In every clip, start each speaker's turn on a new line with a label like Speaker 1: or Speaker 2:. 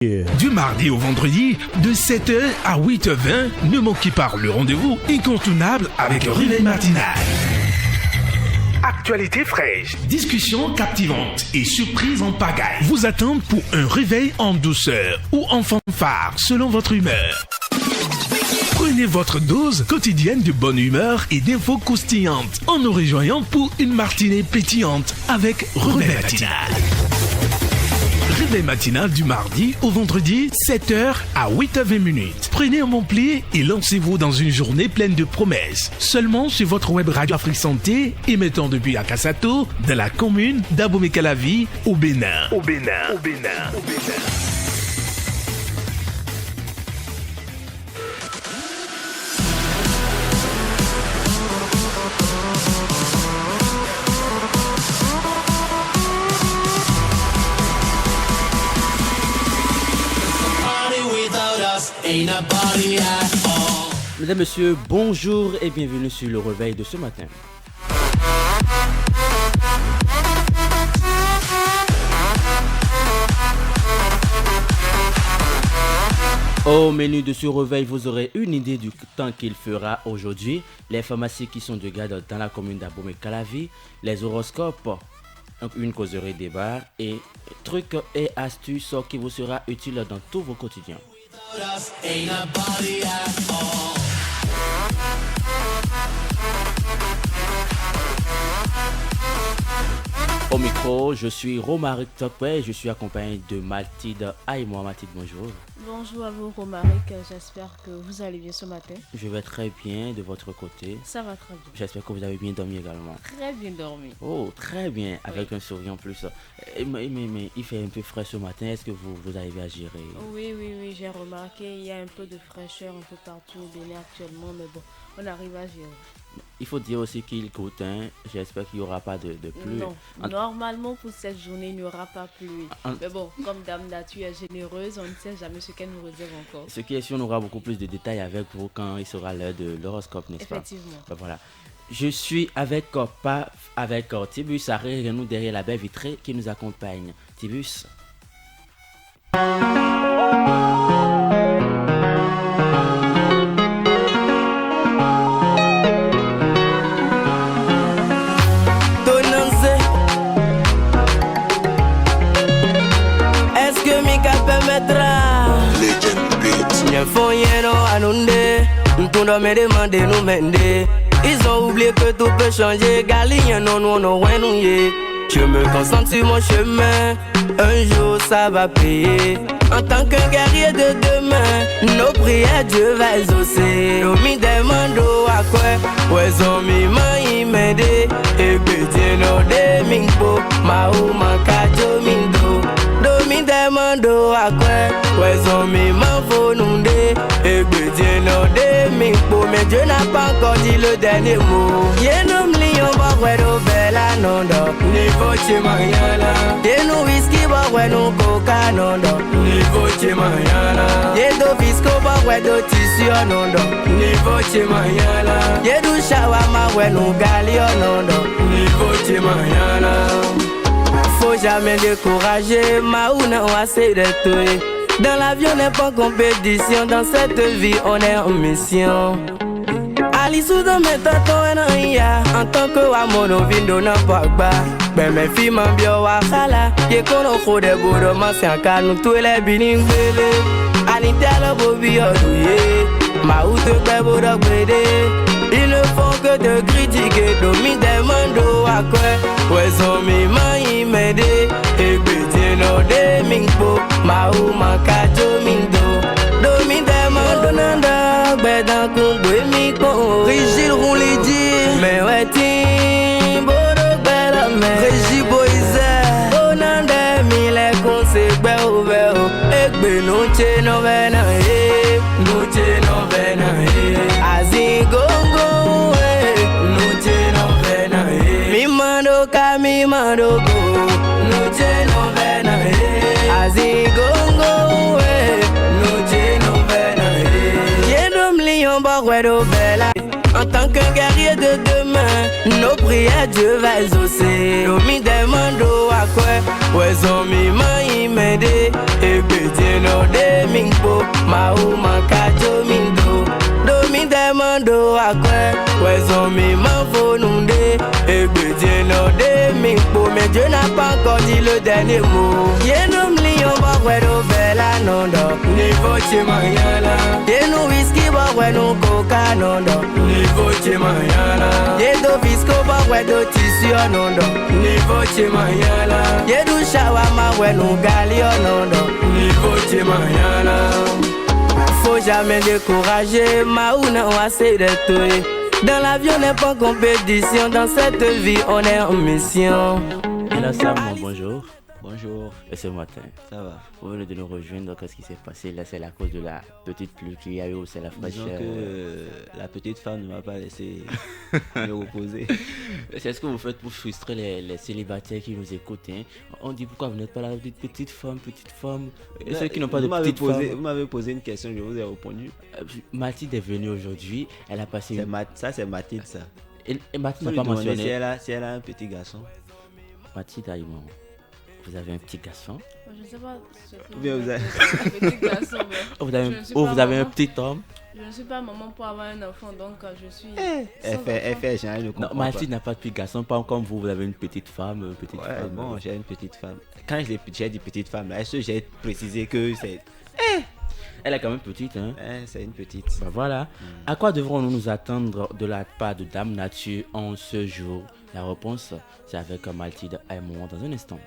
Speaker 1: Du mardi au vendredi, de 7h à 8h20, ne manquez pas le rendez-vous incontournable avec le réveil matinal. Actualité fraîche, discussions captivantes et surprises en pagaille vous attendent pour un réveil en douceur ou en fanfare selon votre humeur. Prenez votre dose quotidienne de bonne humeur et d'infos croustillantes en nous rejoignant pour une matinée pétillante avec Réveil matinal. Réveil matinal du mardi au vendredi, 7h à 8h20. Prenez un bon pli et lancez-vous dans une journée pleine de promesses. Seulement sur votre web radio Afrique Santé, émettant depuis Akassato, dans la commune d'Abomey-Calavi, au Bénin.
Speaker 2: Mesdames, Messieurs, bonjour et bienvenue sur le réveil de ce matin. Au menu de ce réveil, vous aurez une idée du temps qu'il fera aujourd'hui, les pharmacies qui sont de garde dans la commune d'Abomey-Calavi, les horoscopes, une causerie débat et trucs et astuces qui vous sera utile dans tous vos quotidiens. Au micro, je suis Romaric Tokwe, je suis accompagné de Mathilde Aïmoua. Mathilde, bonjour.
Speaker 3: Bonjour à vous Romaric, j'espère que vous allez bien ce matin.
Speaker 2: Je vais très bien de votre côté.
Speaker 3: Ça va très bien.
Speaker 2: J'espère que vous avez bien dormi également.
Speaker 3: Très bien dormi.
Speaker 2: Oh, très bien, avec
Speaker 3: oui.
Speaker 2: un sourire en plus. Mais il fait un peu frais ce matin, est-ce que vous arrivez à gérer?
Speaker 3: Oui, j'ai remarqué, il y a un peu de fraîcheur un peu partout au Bénin actuellement, mais bon, on arrive à gérer.
Speaker 2: Il faut dire aussi qu'il coûte, j'espère qu'il n'y aura pas de pluie.
Speaker 3: Non, normalement pour cette journée, il n'y aura pas pluie. Mais bon, comme Dame Nature est généreuse, on ne sait jamais ce qu'elle nous réserve encore.
Speaker 2: Ce qui est sûr, on aura beaucoup plus de détails avec vous quand il sera l'heure de l'horoscope, n'est-ce pas?
Speaker 3: Effectivement.
Speaker 2: Ben voilà. Je suis avec Tibus, arrière nous derrière la baie vitrée qui nous accompagne. Tibus.
Speaker 4: Ils ont oublié que tout peut changer. Galien, non, je me concentre sur mon chemin. Un jour ça va payer. En tant qu'un guerrier de demain, nos prières Dieu va exaucer. Nous mi demando à quoi, ouais zombie m'a m'aider. Et que no de mingpo, ma ou mancajo mindo. Domi demando à quoi, ouais zombie m'a fonundé. Et que no de mingpo, mais Dieu n'a pas encore dit le dernier mot. Yenom lion ba wedo bella nondo, niveau chimanyana. Yenu whisky ba wedo coca nondo, niveau chimanyana. Yedo visco ba wedo tissu nondo, niveau chimanyana. Yedu shawama wedo galio nondo, niveau chimanyana. Faut jamais décourager, maouna ou assez de tout. Dans l'avion n'est pas compétition, dans cette vie on est en mission. Ali soudan metato enaya, en tant que wamono vindo na pagba. Ben mes filles m'ambio wa khala, ye kono khode bodo masanka nous tous les biningbele. Ali tala bobi odouye, ma ou te pe bodo gbede. Ils ne font que te critiquer, domi demando à quoi. Ouais zombie m'a m'aider, et bétier no de mingpo, ma ou mancajo mindo. Domi demando nanda, bedan kumbe miko. Rigil roule dit, mais ouais tim, bodo bela me. Régis boise, bonande mille conseils ouvert. Ekbe no che novena e, no che novena e. Azingongo e, no che novena e. Mi mando go, no che novena e. Azingongo e, no che novena e. Yedom lion ba wedo bela. En tant qu'un guerrier de demain, nos prières Dieu va exaucer. Omi demande à quoi, ouais zombie m'a immédé. Et pété no de mingpo, ma ou manca domindo. Domi demande à quoi, ouais zombie m'a volonté. Et pété no de mingpo, mais Dieu n'a pas encore dit le dernier mot. Yé nous m'lion ba ouais do bella nondo, niveau chimanyala. Yé nous whisky ba ouais nous coca nondo, niveau chimanyala. Yé do visco ba ouais do tissu nondo, niveau chimanyala. Yé do shawama ouais nous galio nondo, niveau chimanyala. Faut jamais décourager, ma ou n'a assez de tout. Dans l'avion n'est pas compétition, dans cette vie on est en mission.
Speaker 2: Et là Sam, bonjour.
Speaker 5: Bonjour.
Speaker 2: Et ce matin,
Speaker 5: Ça va.
Speaker 2: vous venez de nous rejoindre, qu'est-ce qui s'est passé? Là c'est à cause de la petite pluie qu'il y a eu ou c'est la
Speaker 5: Disons
Speaker 2: fraîcheur?
Speaker 5: que la petite femme ne m'a pas laissé me reposer.
Speaker 2: C'est ce que vous faites pour frustrer les célibataires qui nous écoutent, hein? On dit pourquoi vous n'êtes pas là, vous dites petite femme. Et ceux qui n'ont pas de petite femme.
Speaker 5: Vous m'avez posé une question, je vous ai répondu.
Speaker 2: Mathilde est venue aujourd'hui, elle a passé
Speaker 5: Ça, c'est Mathilde, ça.
Speaker 2: Et Mathilde
Speaker 5: Faut
Speaker 2: n'a pas
Speaker 5: lui demander
Speaker 2: mentionné.
Speaker 5: si elle a un petit garçon.
Speaker 2: Mathilde Aïmon, vous avez un petit garçon?
Speaker 3: Je ne sais pas ce que
Speaker 5: Ou bien vous avez-
Speaker 3: un petit garçon, mais
Speaker 2: Vous avez,
Speaker 3: je ne suis
Speaker 2: vous
Speaker 3: pas
Speaker 2: avez un
Speaker 3: maman.
Speaker 2: petit homme?
Speaker 3: Je ne suis pas maman pour avoir un enfant, donc je suis.
Speaker 5: Elle
Speaker 3: sans
Speaker 5: fait
Speaker 3: enfant.
Speaker 5: genre, elle ne
Speaker 2: Non,
Speaker 5: comprend
Speaker 2: Mathilde n'a pas de petit garçon, pas comme vous avez une petite femme,
Speaker 5: pas. Ouais, bon, j'ai une petite femme. Quand j'ai dit petite femme, là, est-ce que j'ai précisé que c'est
Speaker 2: Elle est quand même petite, hein?
Speaker 5: c'est une petite.
Speaker 2: Ben voilà. À quoi devrons-nous nous attendre de la part de Dame Nature en ce jour? La réponse, c'est avec Mathilde Aïmon dans un instant.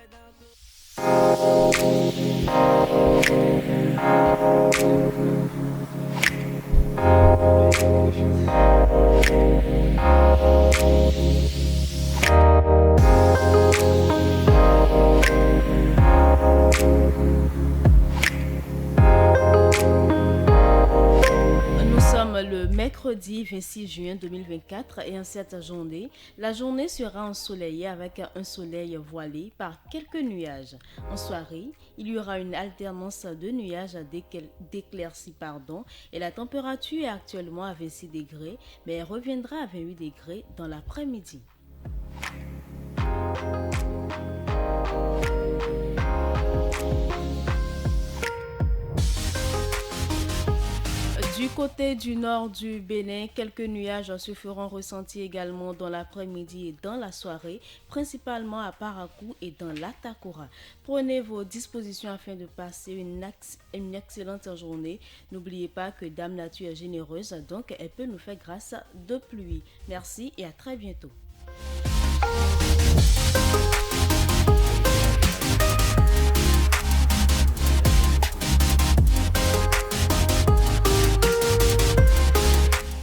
Speaker 3: Nous sommes le mercredi 26 juin 2024 et en cette journée, la journée sera ensoleillée avec un soleil voilé par quelques nuages. En soirée, il y aura une alternance de nuages d'éclaircies, et la température est actuellement à 26 degrés, mais elle reviendra à 28 degrés dans l'après-midi. Du côté du nord du Bénin, quelques nuages se feront ressentir également dans l'après-midi et dans la soirée, principalement à Parakou et dans l'Atakora. Prenez vos dispositions afin de passer une excellente journée. N'oubliez pas que Dame Nature est généreuse, donc elle peut nous faire grâce de pluie. Merci et à très bientôt.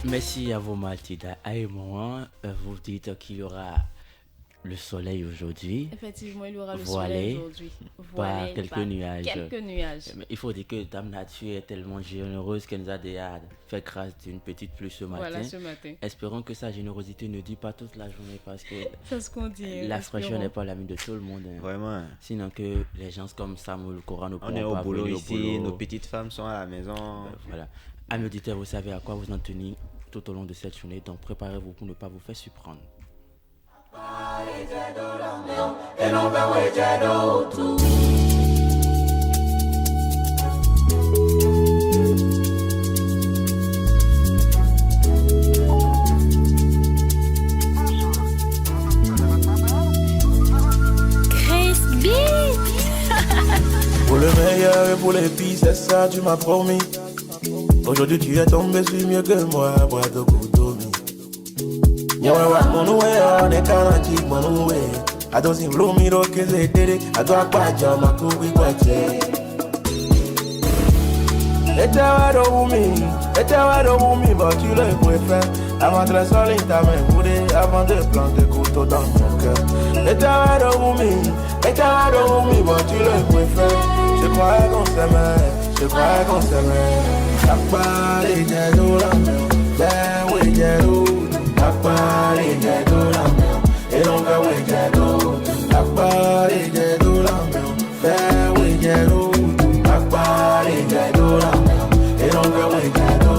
Speaker 2: Merci à vous Mathilde Aïmon. Vous dites qu'il y aura le soleil aujourd'hui.
Speaker 3: Effectivement, il y aura le
Speaker 2: Voilé
Speaker 3: soleil aujourd'hui.
Speaker 2: par
Speaker 3: Voilé
Speaker 2: quelques
Speaker 3: par
Speaker 2: nuages.
Speaker 3: Quelques nuages.
Speaker 2: Mais il faut dire que Dame Nature est tellement généreuse qu'elle nous a déjà fait grâce d'une petite pluie ce matin.
Speaker 3: Voilà ce matin.
Speaker 2: Espérons que sa générosité ne dure pas toute la journée parce que
Speaker 3: C'est ce qu'on dit.
Speaker 2: la fraîcheur
Speaker 3: espérons.
Speaker 2: n'est pas l'ami de tout le monde, hein.
Speaker 5: Vraiment.
Speaker 2: Sinon que les gens comme Samuel Cora ne
Speaker 5: On
Speaker 2: pourront
Speaker 5: est au
Speaker 2: pas
Speaker 5: boulot
Speaker 2: venir
Speaker 5: ici,
Speaker 2: au boulot.
Speaker 5: nos petites femmes sont à la maison.
Speaker 2: Voilà. Amis auditeurs, vous savez à quoi vous en tenir tout au long de cette journée, donc préparez-vous pour ne pas vous faire surprendre.
Speaker 6: Chris Beat.
Speaker 7: Pour le meilleur et pour les pires, c'est ça, tu m'as promis. Aujourd'hui, tu es tombé sur mieux que moi, bois de couteau. Yawa, mon oué, on est canatique, mon oué. I don't see bloomy rock, is it did it? I got bad jam, I could be quite me, but tu le préfères. Avant de la solide, ta main boudée, avant de planter couteau dans mon cœur. Et t'as me, but tu le préfères. Je croyais qu'on s'aimait. Akbari jẹ́ ló rà mí o, bẹ́ẹ̀wé jẹ́ ló. Akbari jẹ́ ló rà mí o, inú bẹ́ẹ̀wé jẹ́ ló. Akbari jẹ́ ló rà mí o, bẹ́ẹ̀wé jẹ́ ló. Akbari jẹ́ ló rà mí o, inú bẹ́ẹ̀wé jẹ́ ló.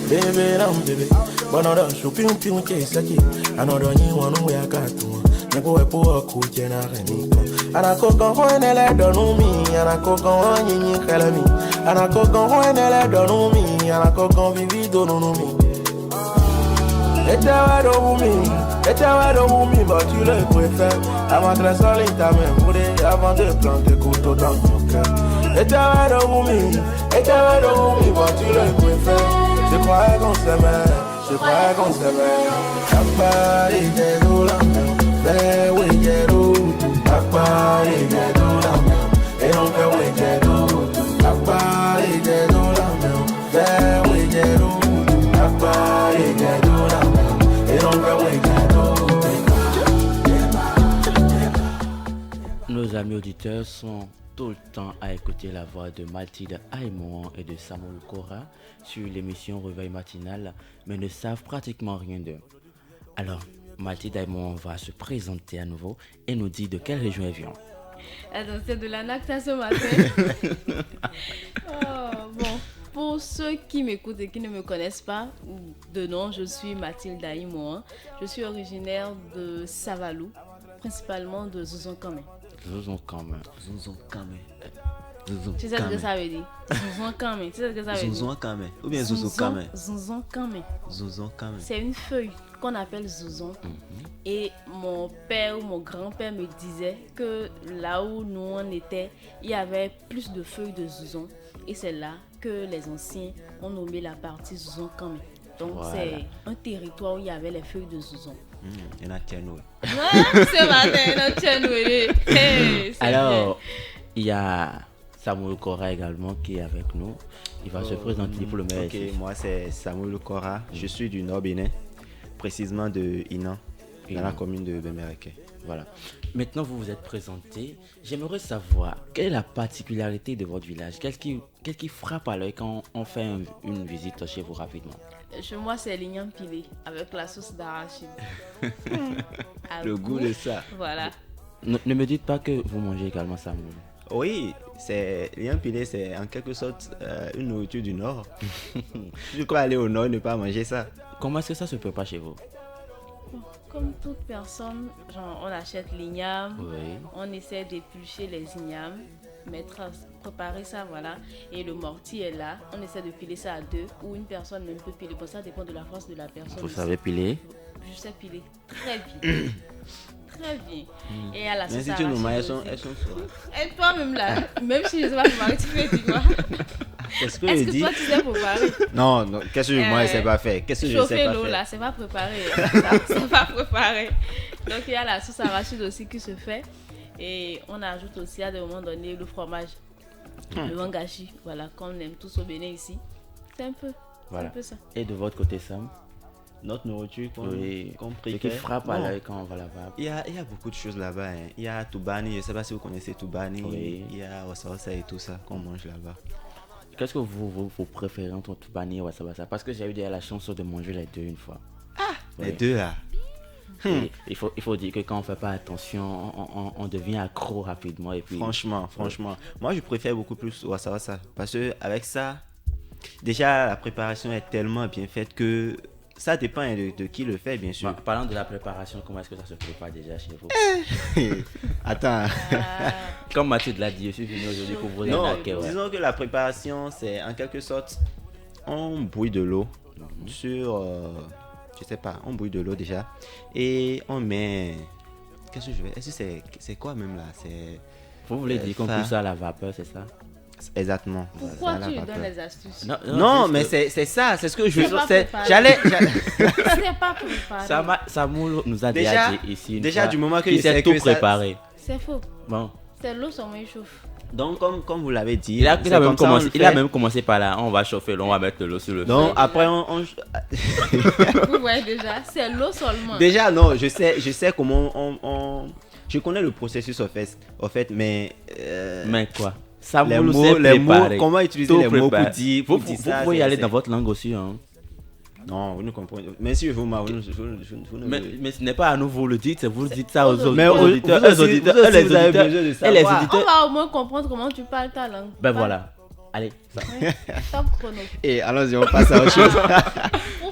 Speaker 7: Baby, I'm baby. But no, don't show pium pium kesaki. I know don't you want to wear a cartoon. Never wear poor coach and a renito. And I cook on one and I don't know me. And I cook on one in Calami. And I cook on one and I don't know me. And I cook on Vivi don't know me. Et t'as don't me, et t'as don't me, but tu le préfères. Avant de la solide, t'as même voulu avant de planter couteau dans ton cœur. Et t'as don't me, et t'as don't me, but tu le préfères. Je croyais qu'on s'aimait, je croyais qu'on s'aimait. Papa, il est dans la main, mais oui, il est dans. Papa, il est dans la main, et on fait oui, il est dans. Papa, il est dans la main, mais oui, il est dans. Papa, il est dans la main.
Speaker 2: Nos amis auditeurs sont tout le temps à écouter la voix de Mathilde Aymon et de Samuel Kora sur l'émission Réveil matinal, mais ne savent pratiquement rien d'eux. Alors, Mathilde Aymon va se présenter à nouveau et nous dire de quelle région elle vient.
Speaker 3: Attends, c'est de la Nacta ce matin. Oh, bon. Pour ceux qui m'écoutent et qui ne me connaissent pas, de nom, je suis Mathilde Aymon. Je suis originaire de Savalou, principalement de Zuzon-Kamé.
Speaker 5: Zuzon-Kamé.
Speaker 3: Tu sais ce que ça veut dire? Zuzon-Kamé. Tu sais ce que ça veut dire?
Speaker 5: Zuzon-Kamé. Ou bien Zuzon-Kamé.
Speaker 3: Zuzon-Kamé.
Speaker 5: Zuzon-Kamé.
Speaker 3: C'est une feuille qu'on appelle Zuzon. Et mon père ou mon grand-père me disait que là où nous on était, il y avait plus de feuilles de Zuzon. Et c'est là que les anciens ont nommé la partie Zuzon-Kamé. Donc voilà. C'est un territoire où il y avait les feuilles de Zuzon.
Speaker 5: Il y en a Tchenoué.
Speaker 3: C'est matin, il y en a Tchenoué.
Speaker 2: Alors, il y a Samuel Kora également qui est avec nous. Il va se présenter pour le meilleur.
Speaker 5: Ok, moi c'est Samuel Kora. Je suis du Nord Bénin, précisément de Inan, dans la commune de Bemereke.
Speaker 2: Voilà. Maintenant, vous vous êtes présenté. J'aimerais savoir quelle est la particularité de votre village. Qu'est-ce qui frappe à l'œil quand on fait une visite chez vous rapidement?
Speaker 3: Chez moi, c'est l'igname pilé avec la sauce d'arachide.
Speaker 5: Le goût de ça.
Speaker 3: Voilà.
Speaker 2: Ne me dites pas que vous mangez également ça.
Speaker 5: Oui, l'igname pilé, c'est en quelque sorte une nourriture du Nord. Je crois aller au Nord et ne pas manger ça.
Speaker 2: Comment est-ce que ça se prépare chez vous?
Speaker 3: Comme toute personne, genre, on achète l'igname,
Speaker 2: oui.
Speaker 3: On essaie d'éplucher les ignames, préparer ça, voilà. Et le mortier est là, on essaie de piler ça à deux, ou une personne même peut piler. Bon, ça dépend de la force de la personne.
Speaker 2: Vous savez piler?
Speaker 3: Je sais piler très bien. Très bien. Et à la sauce
Speaker 5: mais si tu nous mets, elles sont
Speaker 3: et toi-même là, même si je ne sais pas préparer, tu peux dire quoi?
Speaker 5: Est-ce que
Speaker 3: toi tu sais préparer?
Speaker 5: Non, qu'est-ce que moi je sais pas faire? Qu'est-ce que je sais pas faire?
Speaker 3: Chauffer l'eau là, c'est pas préparé. C'est pas préparé. Donc il y a la sauce arachide aussi qui se fait. Et on ajoute aussi à des moments donnés le fromage. Le wangashi, voilà, qu'on aime tous au Bénin ici. C'est un peu,
Speaker 2: voilà.
Speaker 3: Un peu ça.
Speaker 2: Et de votre côté, Sam?
Speaker 5: Notre nourriture qu'on
Speaker 2: ce qui frappe à l'œil quand on va là-bas.
Speaker 5: Il y a beaucoup de choses là-bas. Hein. Il y a Toubani, je ne sais pas si vous connaissez Toubani.
Speaker 2: Oui.
Speaker 5: Il y a Wassa et tout ça qu'on mange là-bas.
Speaker 2: Qu'est-ce que vous préférez entre Toubani et Wassa? Parce que j'ai eu la chance de manger les deux une fois.
Speaker 5: Ah, oui. Les deux là.
Speaker 2: Il faut dire que quand on ne fait pas attention, on devient accro rapidement. Et puis...
Speaker 5: Franchement, moi je préfère beaucoup plus Wassa. Parce qu'avec ça, déjà la préparation est tellement bien faite que ça dépend de qui le fait, bien sûr.
Speaker 2: Parlant de la préparation, comment est-ce que ça se prépare déjà chez vous?
Speaker 5: Attends.
Speaker 2: Comme Mathilde l'a dit, je suis venu aujourd'hui pour vous
Speaker 5: aider. Disons que la préparation, c'est en quelque sorte, on bouille de l'eau sur... je sais pas, on bouille de l'eau déjà. Et on met... Qu'est-ce que je vais... Est-ce que c'est quoi même là?
Speaker 2: Vous voulez dire qu'on pousse ça à la vapeur, c'est ça?
Speaker 5: Exactement.
Speaker 3: Pourquoi tu lui donnes les astuces?
Speaker 5: Non, mais c'est ça, c'est ce que je veux dire.
Speaker 3: J'allais. C'est pas préparé.
Speaker 2: Samuel nous a déjà dit ici.
Speaker 5: Déjà, du moment
Speaker 2: qu'il sait tout préparer.
Speaker 3: C'est faux.
Speaker 2: Bon.
Speaker 3: C'est l'eau seulement il chauffe.
Speaker 5: Donc, comme vous l'avez dit,
Speaker 2: il a même commencé par là. On va chauffer l'eau, on va mettre de l'eau sur le feu.
Speaker 5: Donc, après,
Speaker 3: Vous voyez déjà, c'est l'eau seulement.
Speaker 5: Déjà, non, je sais comment je connais le processus au fait, mais.
Speaker 2: Mais quoi?
Speaker 5: Les mots, comment utiliser les mots pour dire
Speaker 2: vous pouvez y aller dans votre langue aussi. Hein.
Speaker 5: Non, vous ne comprenez. Mais si vous
Speaker 2: mais ce n'est pas à nous vous le dites, vous dites ça aux autres.
Speaker 5: Mais aux auditeurs,
Speaker 2: les auditeurs.
Speaker 3: On va au moins comprendre comment tu parles ta langue.
Speaker 2: Ben voilà. Allez, ça.
Speaker 3: Ouais. Top chrono.
Speaker 5: Et allons-y, on passe à autre chose.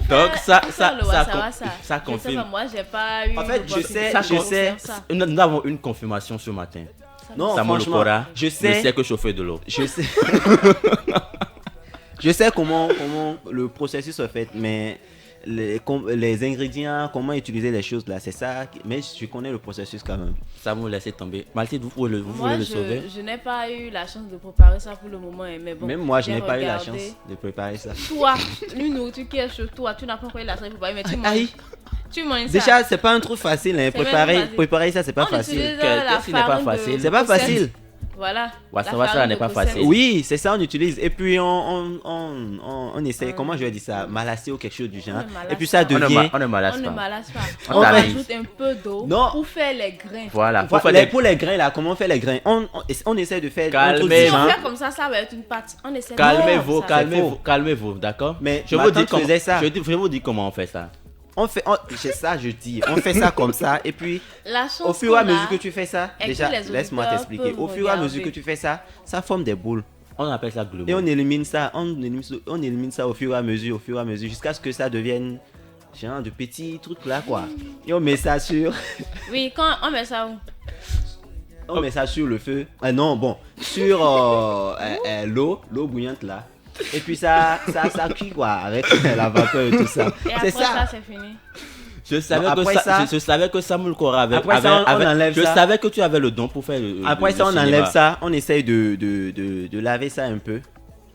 Speaker 2: Donc, ça
Speaker 3: Je sais
Speaker 2: confirme.
Speaker 3: pas, moi, j'ai pas eu.
Speaker 5: En fait, je sais,
Speaker 2: Nous avons une confirmation ce matin.
Speaker 5: Non,
Speaker 2: Samuel
Speaker 5: franchement,
Speaker 2: Okora
Speaker 5: je
Speaker 2: ne
Speaker 5: sais
Speaker 2: sait que chauffer de l'eau.
Speaker 5: Je sais. Je sais comment le processus se fait, mais les ingrédients, comment utiliser les choses là, c'est ça. Mais je connais le processus quand même.
Speaker 2: Samuel, laissez tomber. Mathilde, vous voulez
Speaker 3: Moi,
Speaker 2: le sauver?
Speaker 3: je n'ai pas eu la chance de préparer ça pour le moment, mais bon.
Speaker 5: Même moi, je
Speaker 3: j'ai
Speaker 5: n'ai pas eu la
Speaker 3: regardé.
Speaker 5: chance de préparer ça.
Speaker 3: Toi, une nourriture qui est chez toi, tu n'as pas encore eu la chance de préparer, mais tu manges.
Speaker 5: Aïe.
Speaker 3: Tu manges ça.
Speaker 5: Déjà, c'est pas un truc facile. Hein.
Speaker 3: C'est même pas
Speaker 5: Préparer ça, c'est pas
Speaker 3: On
Speaker 5: facile.
Speaker 3: utilise
Speaker 2: Qu'est-ce qui n'est pas facile?
Speaker 5: C'est pas facile.
Speaker 3: Voilà.
Speaker 2: Ça n'est pas facile.
Speaker 5: Oui, c'est ça, on utilise. Et puis, on essaie, comment je vais dire ça, malasser ou quelque chose du genre.
Speaker 3: malasse
Speaker 5: Et puis, ça
Speaker 3: pas.
Speaker 5: devient.
Speaker 2: On ne malasse
Speaker 3: On ne
Speaker 2: pas.
Speaker 3: malasse pas.
Speaker 2: On
Speaker 3: On
Speaker 2: t'arrive.
Speaker 3: ajoute un peu d'eau
Speaker 5: Non.
Speaker 3: pour faire les grains.
Speaker 2: Voilà.
Speaker 5: Pour les grains là, comment on fait les grains? On essaie de faire un truc
Speaker 2: Calmez-vous.
Speaker 5: du
Speaker 3: Si on
Speaker 5: genre.
Speaker 3: fait comme ça va être une pâte. On essaie
Speaker 2: Calmez-vous,
Speaker 3: Non, ça,
Speaker 2: calmez-vous, d'accord?
Speaker 5: Mais
Speaker 2: je
Speaker 5: ma
Speaker 2: vous dis
Speaker 5: tante faisait ça.
Speaker 2: Je vous dis comment on fait ça.
Speaker 5: C'est ça, je dis. On fait ça comme ça. Et puis,
Speaker 3: La chance
Speaker 5: au fur et à
Speaker 3: qu'on a
Speaker 5: mesure que tu fais ça,
Speaker 3: est que
Speaker 5: déjà,
Speaker 3: les
Speaker 5: laisse-moi
Speaker 3: auditeurs
Speaker 5: t'expliquer.
Speaker 3: peuvent
Speaker 5: Au fur et à mesure
Speaker 3: regarder.
Speaker 5: que tu fais ça, ça forme des boules.
Speaker 2: On appelle ça global.
Speaker 5: Et on élimine ça, on élimine ça au fur et à mesure, jusqu'à ce que ça devienne genre de petits trucs là quoi. Et on met ça sur,
Speaker 3: Oui, quand on met ça où?
Speaker 5: on met ça sur le feu. Non, bon, sur l'eau bouillante là. Et puis ça cuit quoi, avec la vapeur et tout ça.
Speaker 3: Et après
Speaker 5: C'est
Speaker 3: ça,
Speaker 5: ça.
Speaker 3: c'est fini.
Speaker 2: Je savais,
Speaker 5: Après
Speaker 2: que
Speaker 5: ça-
Speaker 2: je savais que Samuel Okora avait.
Speaker 5: Après ça, on enlève
Speaker 2: je
Speaker 5: ça.
Speaker 2: savais que tu avais le don pour faire
Speaker 5: Après
Speaker 2: le
Speaker 5: ça, on
Speaker 2: cinéma.
Speaker 5: enlève ça, on essaye de laver ça un peu.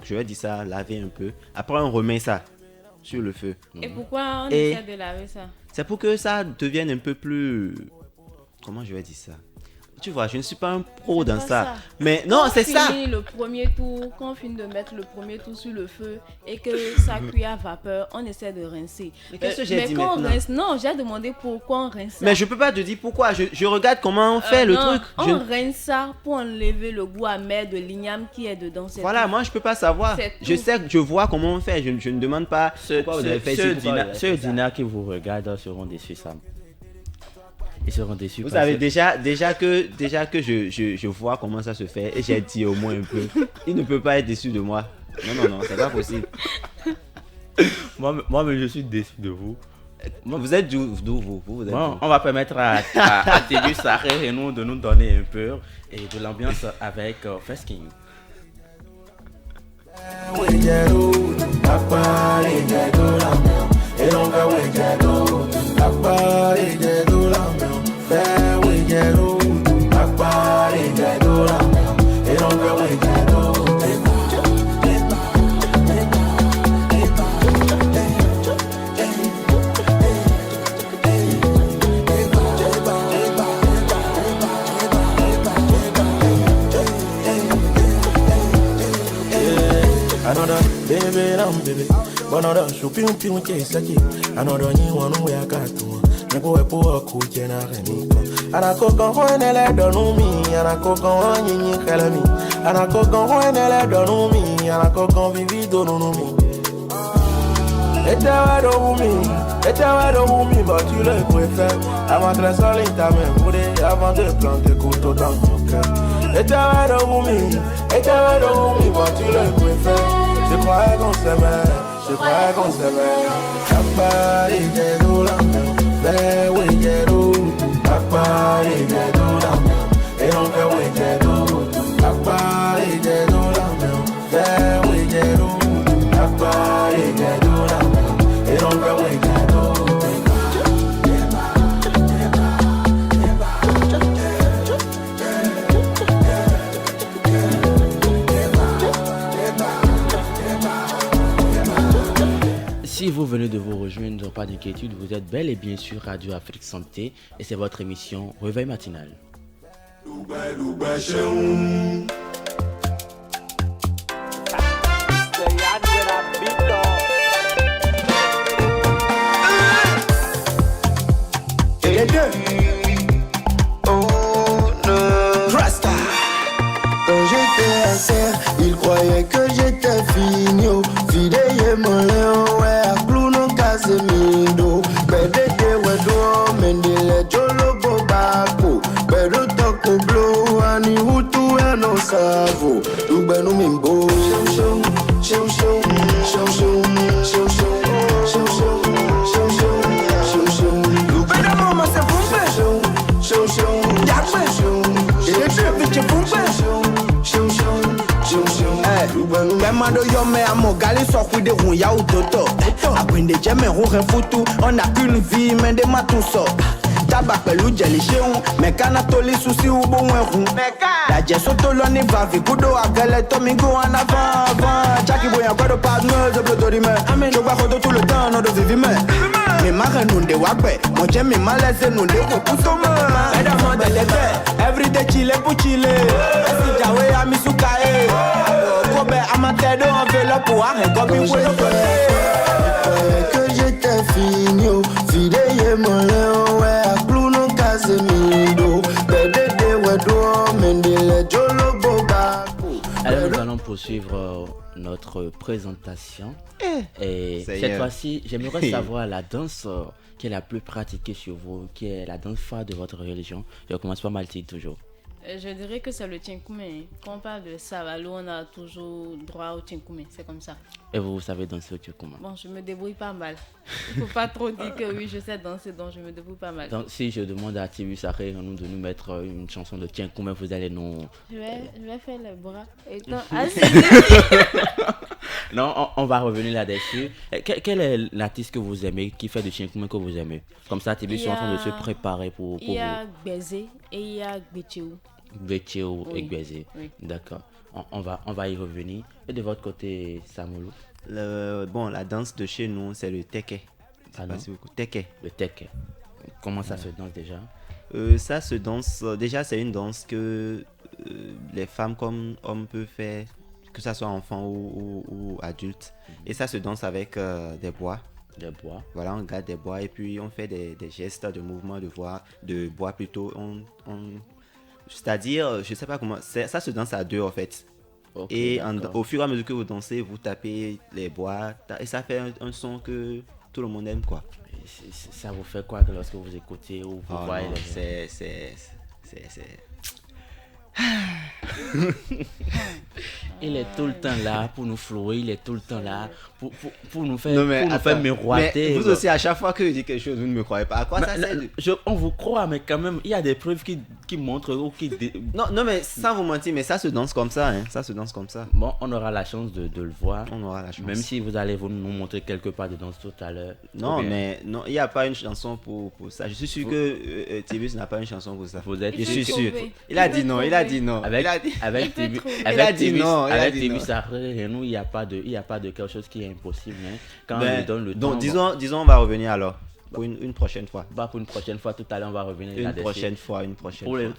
Speaker 5: Je vais dire ça, laver un peu. Après, on remet ça sur le feu.
Speaker 3: Et pourquoi on
Speaker 5: Et-
Speaker 3: essaie de laver ça?
Speaker 5: C'est pour que ça devienne un peu plus... Comment je vais dire ça? Tu vois, je ne suis pas un pro dans
Speaker 3: pas
Speaker 5: ça.
Speaker 3: ça.
Speaker 5: Mais non,
Speaker 3: Quand
Speaker 5: c'est
Speaker 3: on
Speaker 5: ça.
Speaker 3: finit le premier tour, quand on finit de mettre le premier tour sur le feu et que ça cuit à vapeur, on essaie de rincer.
Speaker 5: Mais qu'est-ce que j'ai dit
Speaker 3: quand on
Speaker 5: maintenant?
Speaker 3: rince, non, j'ai demandé pourquoi on rince ça.
Speaker 5: Mais je peux pas te dire pourquoi. Je regarde comment on fait le
Speaker 3: non,
Speaker 5: truc.
Speaker 3: On
Speaker 5: Je-
Speaker 3: rince ça pour enlever le goût amer de l'igname qui est dedans. c'est
Speaker 5: Voilà,
Speaker 3: tout.
Speaker 5: moi je peux pas savoir.
Speaker 3: C'est
Speaker 5: Je
Speaker 3: tout.
Speaker 5: sais que je vois comment on fait. Je ne demande pas pourquoi vous avez fait ci, pourquoi vous avez
Speaker 2: Ceux
Speaker 5: fait ça.
Speaker 2: Dina qui vous regardent seront déçus, Sam. Ils seront déçus.
Speaker 5: Vous
Speaker 2: parce
Speaker 5: savez
Speaker 2: que-
Speaker 5: déjà que je vois comment ça se fait et j'ai dit au moins un peu. Il ne peut pas être déçu de moi. Non, c'est pas possible.
Speaker 2: Moi, je suis déçu de vous.
Speaker 5: Vous êtes d'où vous êtes
Speaker 2: Bon,
Speaker 5: d'où?
Speaker 2: on va permettre à Tébus Sarré et nous de nous donner un peu et de l'ambiance avec First King.
Speaker 7: Another baby, baby. Another shopping pion case like another new one where I got to. Nebo e po ku jena reniko. Ana ko kan ho enele donu mi, ana ko kan ho yin kala mi. Ana ko kan ho enele donu mi, ana ko kan vivi donu mi. Etawa do mi, but tu le préfères. Avant de soleil ta main boudé, avant de planter couteau dans ton cœur. Etawa do mi, but tu le préfères. Je croyais qu'on s'aimait. Papa, il est d'où la mer, ben oui, il est d'où. Papa, il est d'où la mer, et donc oui, il est d'où. Papa, il est d'où la mer, ben oui, il est d'où. Papa, il est d'où la mer, et donc oui, il est d'où.
Speaker 2: Si vous venez de vous rejoindre, pas d'inquiétude, vous êtes bel et bien sur Radio Afrique Santé et c'est votre émission Réveil matinal.
Speaker 7: Et les deux. Oh non. Rasta.
Speaker 8: Quand j'étais à serre, ils croyaient que j'étais fini. Fidèle mon léon, ouais, à Clounon Casemido. Bédé, ouais, d'eau, mendele, jolo, bobako. Bédé, toko, blow, ani, hutu, et non, savo. Tout ben, nous, mimbo. chou chou, chou chou, chou chou, chou chou, chou chou, chou chou. Loupé de maman c'est poupée. Chou chou, chou y'a chou. Et les deux petits poupées. Chou chou, chou chou. Même ado yo me amo gali so cuide run ya utoto. Aprende jeme ro refutu. On a qu'une vie mais de matuso. Taba pẹ̀lú jẹ̀lì ṣéun mẹ̀kánná tó lé sùn sí ugbó wọn ẹ̀hún. Dàjẹ́ sótó lọ ní vàvì kúdó àgẹlẹ̀ tómi gún wọn náà ván. Chákì bóyá gbọ́dọ̀ pàdánù ẹ̀zọ́ torí mẹ́. Ṣọgbà kó tó tún lè tán ọ̀nà fìfì mẹ́. Mi má rẹ̀ nùndé wá pẹ̀, mọ̀ jẹ́ mi má lẹ́sẹ̀ nùndé kò kú tó mọ́. Ẹ̀dá mọ̀ tẹ̀lẹ́tẹ̀, everyday chile pour chile. Ẹ̀sìn jàwé amisuka ẹ̀. Kó bẹ amatẹ́dọ̀ enveloppe àrẹ̀ kọ́ bí wọ́n lọ́kọ̀ọ́. Que j'étais fini, oh, fidèle mon léon, ouais, à clounon casemido, pédé, ouais, doigt, mendele, jolo, boba.
Speaker 2: Alors nous allons poursuivre notre présentation. Et cette fois-ci, j'aimerais savoir la danse qui est la plus pratiquée chez vous, qui est la danse phare de votre religion. Je commence par Mathilde toujours.
Speaker 3: Je dirais que c'est le Tchenkoumé. Quand on parle de Savalo, on a toujours droit au Tchenkoumé. C'est comme ça.
Speaker 2: Et vous savez danser au Tchenkoumé?
Speaker 3: Bon, je me débrouille pas mal. Il ne faut pas trop dire que oui, je sais danser, donc je me débrouille pas mal.
Speaker 2: Donc, si je demande à Tibu Saré de nous mettre une chanson de Tchenkoumé, vous allez nous...
Speaker 3: Je vais faire les bras.
Speaker 2: Non, on va revenir là-dessus. Quel est l'artiste que vous aimez, qui fait du Tchenkoumé que vous aimez? Comme ça, Tibu est en train de se préparer pour vous.
Speaker 3: Il y a Bézé et il y a Béchéou.
Speaker 2: Béchéou et Bézé.
Speaker 3: Oui.
Speaker 2: D'accord. On va y revenir. Et de votre côté, Samoulou?
Speaker 5: Bon, la danse de chez nous, c'est le teke. Teke.
Speaker 2: Le teke. Comment ça se danse déjà?
Speaker 5: Ça se danse, déjà c'est une danse que les femmes comme hommes peuvent faire, que ce soit enfant ou adulte. Et ça se danse avec des bois.
Speaker 2: Des bois.
Speaker 5: Voilà, on garde des bois et puis on fait des gestes de mouvement de bois plutôt. C'est-à-dire, je sais pas comment, ça se danse à deux en fait. Okay, et au fur et à mesure que vous dansez, vous tapez les bois et ça fait un son que tout le monde aime quoi.
Speaker 2: Ça vous fait quoi lorsque vous écoutez ou vous voyez
Speaker 5: non, c'est
Speaker 2: Il est tout le temps là pour nous flouer, il est tout le temps là pour nous faire miroiter.
Speaker 5: Mais vous aussi, à chaque fois que je dis quelque chose, vous ne me croyez pas. À quoi ça sert?
Speaker 2: On vous croit, mais quand même, il y a des preuves qui montrent ou qui...
Speaker 5: Non, mais sans vous mentir, mais ça se danse comme ça. Hein. Ça se danse comme ça.
Speaker 2: Bon, on aura la chance de le voir.
Speaker 5: On aura la chance.
Speaker 2: Même si vous allez nous montrer quelques pas de danse tout à l'heure.
Speaker 5: Non, mais non, il n'y a pas une chanson pour ça. Je suis sûr que Tibus n'a pas une chanson pour ça.
Speaker 2: Je
Speaker 5: suis sûr. Il a dit non.
Speaker 2: Avec Tibus, il n'y a pas de quelque chose qui est impossible. Hein. Quand on lui donne le temps.
Speaker 5: Donc, disons, on va revenir alors. Pour une prochaine fois.
Speaker 2: Pour une prochaine fois, tout à l'heure, on va revenir là-dessus.
Speaker 5: Une prochaine fois.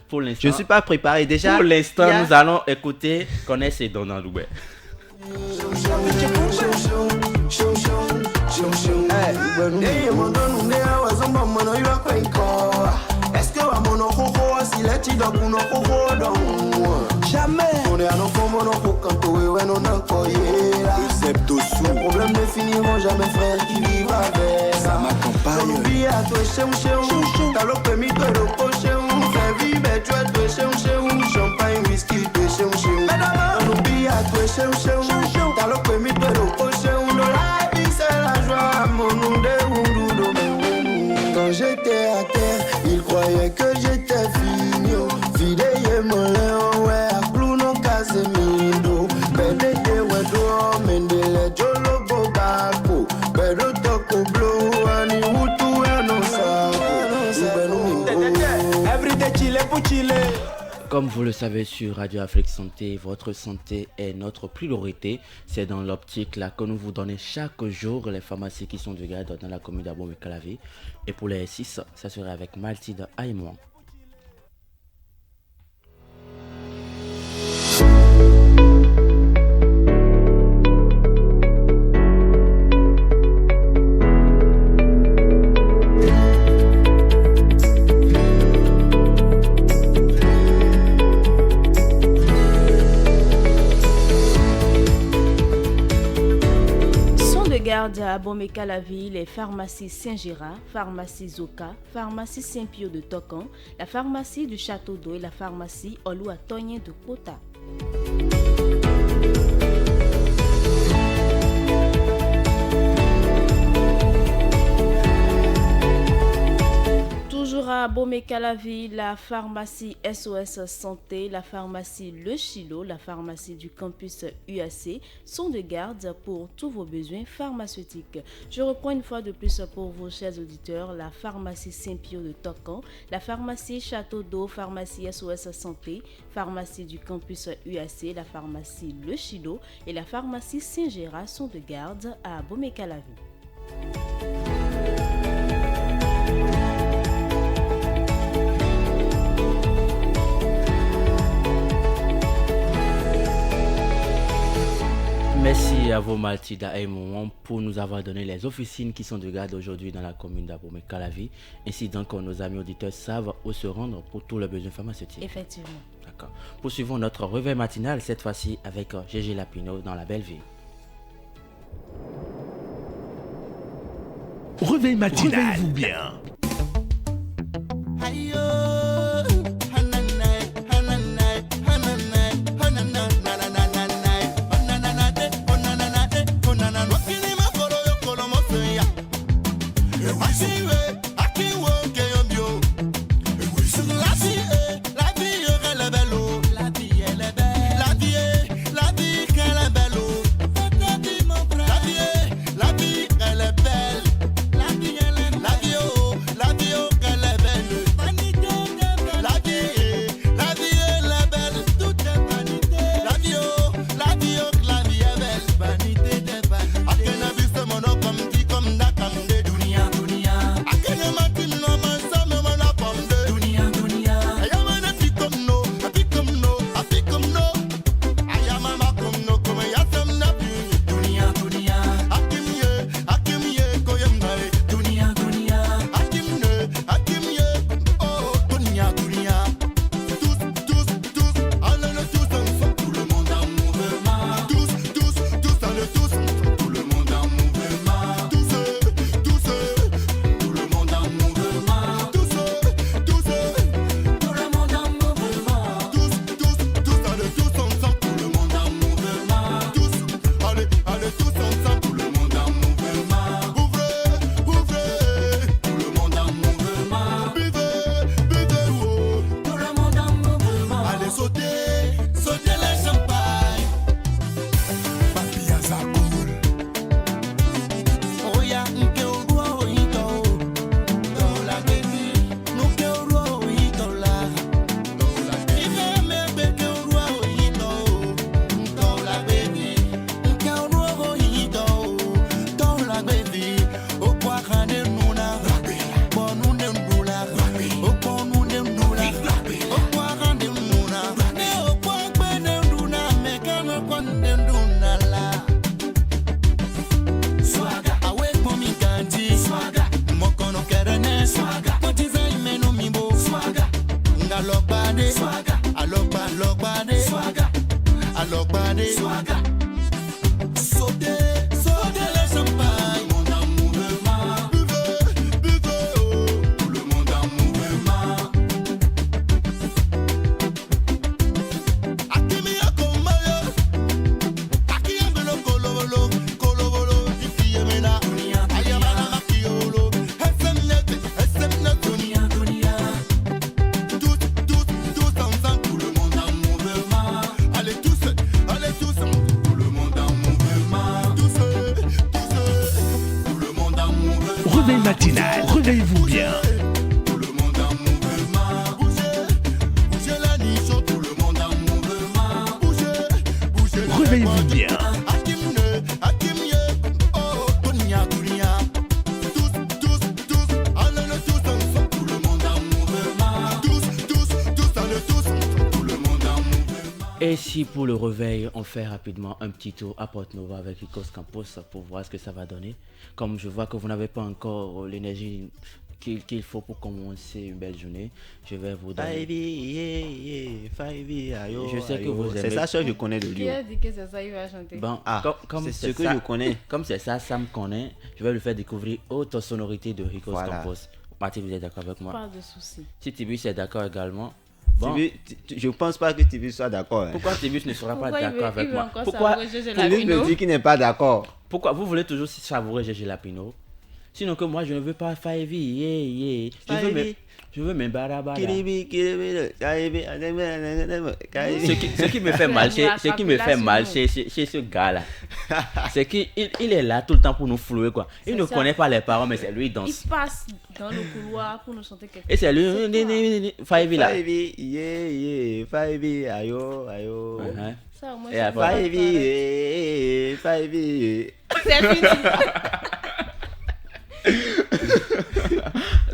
Speaker 2: Pour l'instant.
Speaker 5: Je ne suis pas préparé déjà.
Speaker 2: Pour l'instant, nous allons écouter Connaître ses dons dans l'oubli.
Speaker 8: Est-ce que à mon ojo si la chida kuno ojo don jamais on est à nos fonds mon quand on est on a coyera les problèmes ne finiront jamais frère qui vivent avec ça m'accompagne oublie à toi chez t'as le permis de le pocher fais vivre tu es chez champagne whisky de chez on oublie à toi chez t'as le permis de le pocher la vie c'est la joie mon quand j'étais à terre, ils croyaient que j'étais fini. Fidèle mon léon, ouais, à clounon casemido. Pédé, ouais, doigt, mendele, jolo, bobaco. Pédé, toko, blow, ani, hutu, non, ça. Everyday, chile pour chile.
Speaker 2: Comme vous le savez sur Radio Afrique Santé, votre santé est notre priorité. C'est dans l'optique là que nous vous donnons chaque jour les pharmacies qui sont de garde dans la commune d'Abomey-Calavi. Et pour les 6, ça serait avec Mathilde Aïmoan.
Speaker 3: À Abomey-Calavi, les pharmacies Saint-Gérard, pharmacie Zoka, pharmacie Saint-Pio de Tocan, la pharmacie du Château d'Eau et la pharmacie Oluatogne de Kota. Abomey-Calavi, la pharmacie SOS Santé, la pharmacie Le Chilo, la pharmacie du campus UAC sont de garde pour tous vos besoins pharmaceutiques. Je reprends une fois de plus pour vos chers auditeurs la pharmacie Saint-Pio de Tocan, la pharmacie Château d'Eau, pharmacie SOS Santé, pharmacie du campus UAC, la pharmacie Le Chilo et la pharmacie Saint-Gérard sont de garde à Abomey-Calavi.
Speaker 2: Merci à vous Mathilda et Mouan pour nous avoir donné les officines qui sont de garde aujourd'hui dans la commune d'Abomey-Calavi. Ainsi donc nos amis auditeurs savent où se rendre pour tous leurs besoins pharmaceutiques.
Speaker 3: Effectivement.
Speaker 2: D'accord. Poursuivons notre réveil matinal cette fois-ci avec Gégé Lapino dans la belle ville.
Speaker 1: Réveil matinal. Réveillez-vous bien. Réveil matinal, réveillez-vous bien.
Speaker 9: Tout le monde en mouvement. Bougez la nuit chaud, tout le monde en mouvement. Bougez.
Speaker 1: Réveillez-vous bien.
Speaker 9: Akimye, oh, Dunia. Tous, allez le tous ensemble, tout le monde en mouvement. Tous, allez tous, tout le monde en mouvement.
Speaker 2: Et si pour le réveil, on fait rapidement un petit tour à Porte Nova avec Icos Campos pour voir ce que ça va donner. Comme je vois que vous n'avez pas encore l'énergie qu'il faut pour commencer une belle journée, je vais vous donner.
Speaker 5: Je sais que vous aimez. C'est ça que je connais de lui.
Speaker 3: Qui a dit que c'est ça il va chanter?
Speaker 2: Bon,
Speaker 5: c'est ce que je connais.
Speaker 2: Comme c'est ça, me connaît. Je vais lui faire découvrir autre sonorité de Ricos Campos. Marty, vous êtes d'accord avec moi?
Speaker 3: Pas de souci.
Speaker 2: Si Tibus est d'accord également.
Speaker 5: Bon. Je ne pense pas que Tibus soit d'accord.
Speaker 2: Pourquoi Tibus ne sera pas d'accord avec moi?
Speaker 5: Pourquoi Tibus me dit qu'il n'est pas d'accord?
Speaker 2: Pourquoi vous voulez toujours savourer Gégé Lapino? Sinon que moi je ne veux pas Five. Je veux mes barabara.
Speaker 5: Kiribi, kiribi, karibi,
Speaker 2: Ce qui me fait mal, chez ce gars-là, c'est qu'il est là tout le temps pour nous flouer, quoi. Il ne connaît pas les paroles, mais c'est lui qui danse.
Speaker 3: Il passe dans le couloir pour nous chanter quelque chose.
Speaker 2: Et c'est lui, Five là.
Speaker 5: Five, yeah, Five, ayo.
Speaker 3: Ça, au moins,
Speaker 2: Et
Speaker 3: c'est
Speaker 2: après-
Speaker 5: Five.
Speaker 3: C'est fini.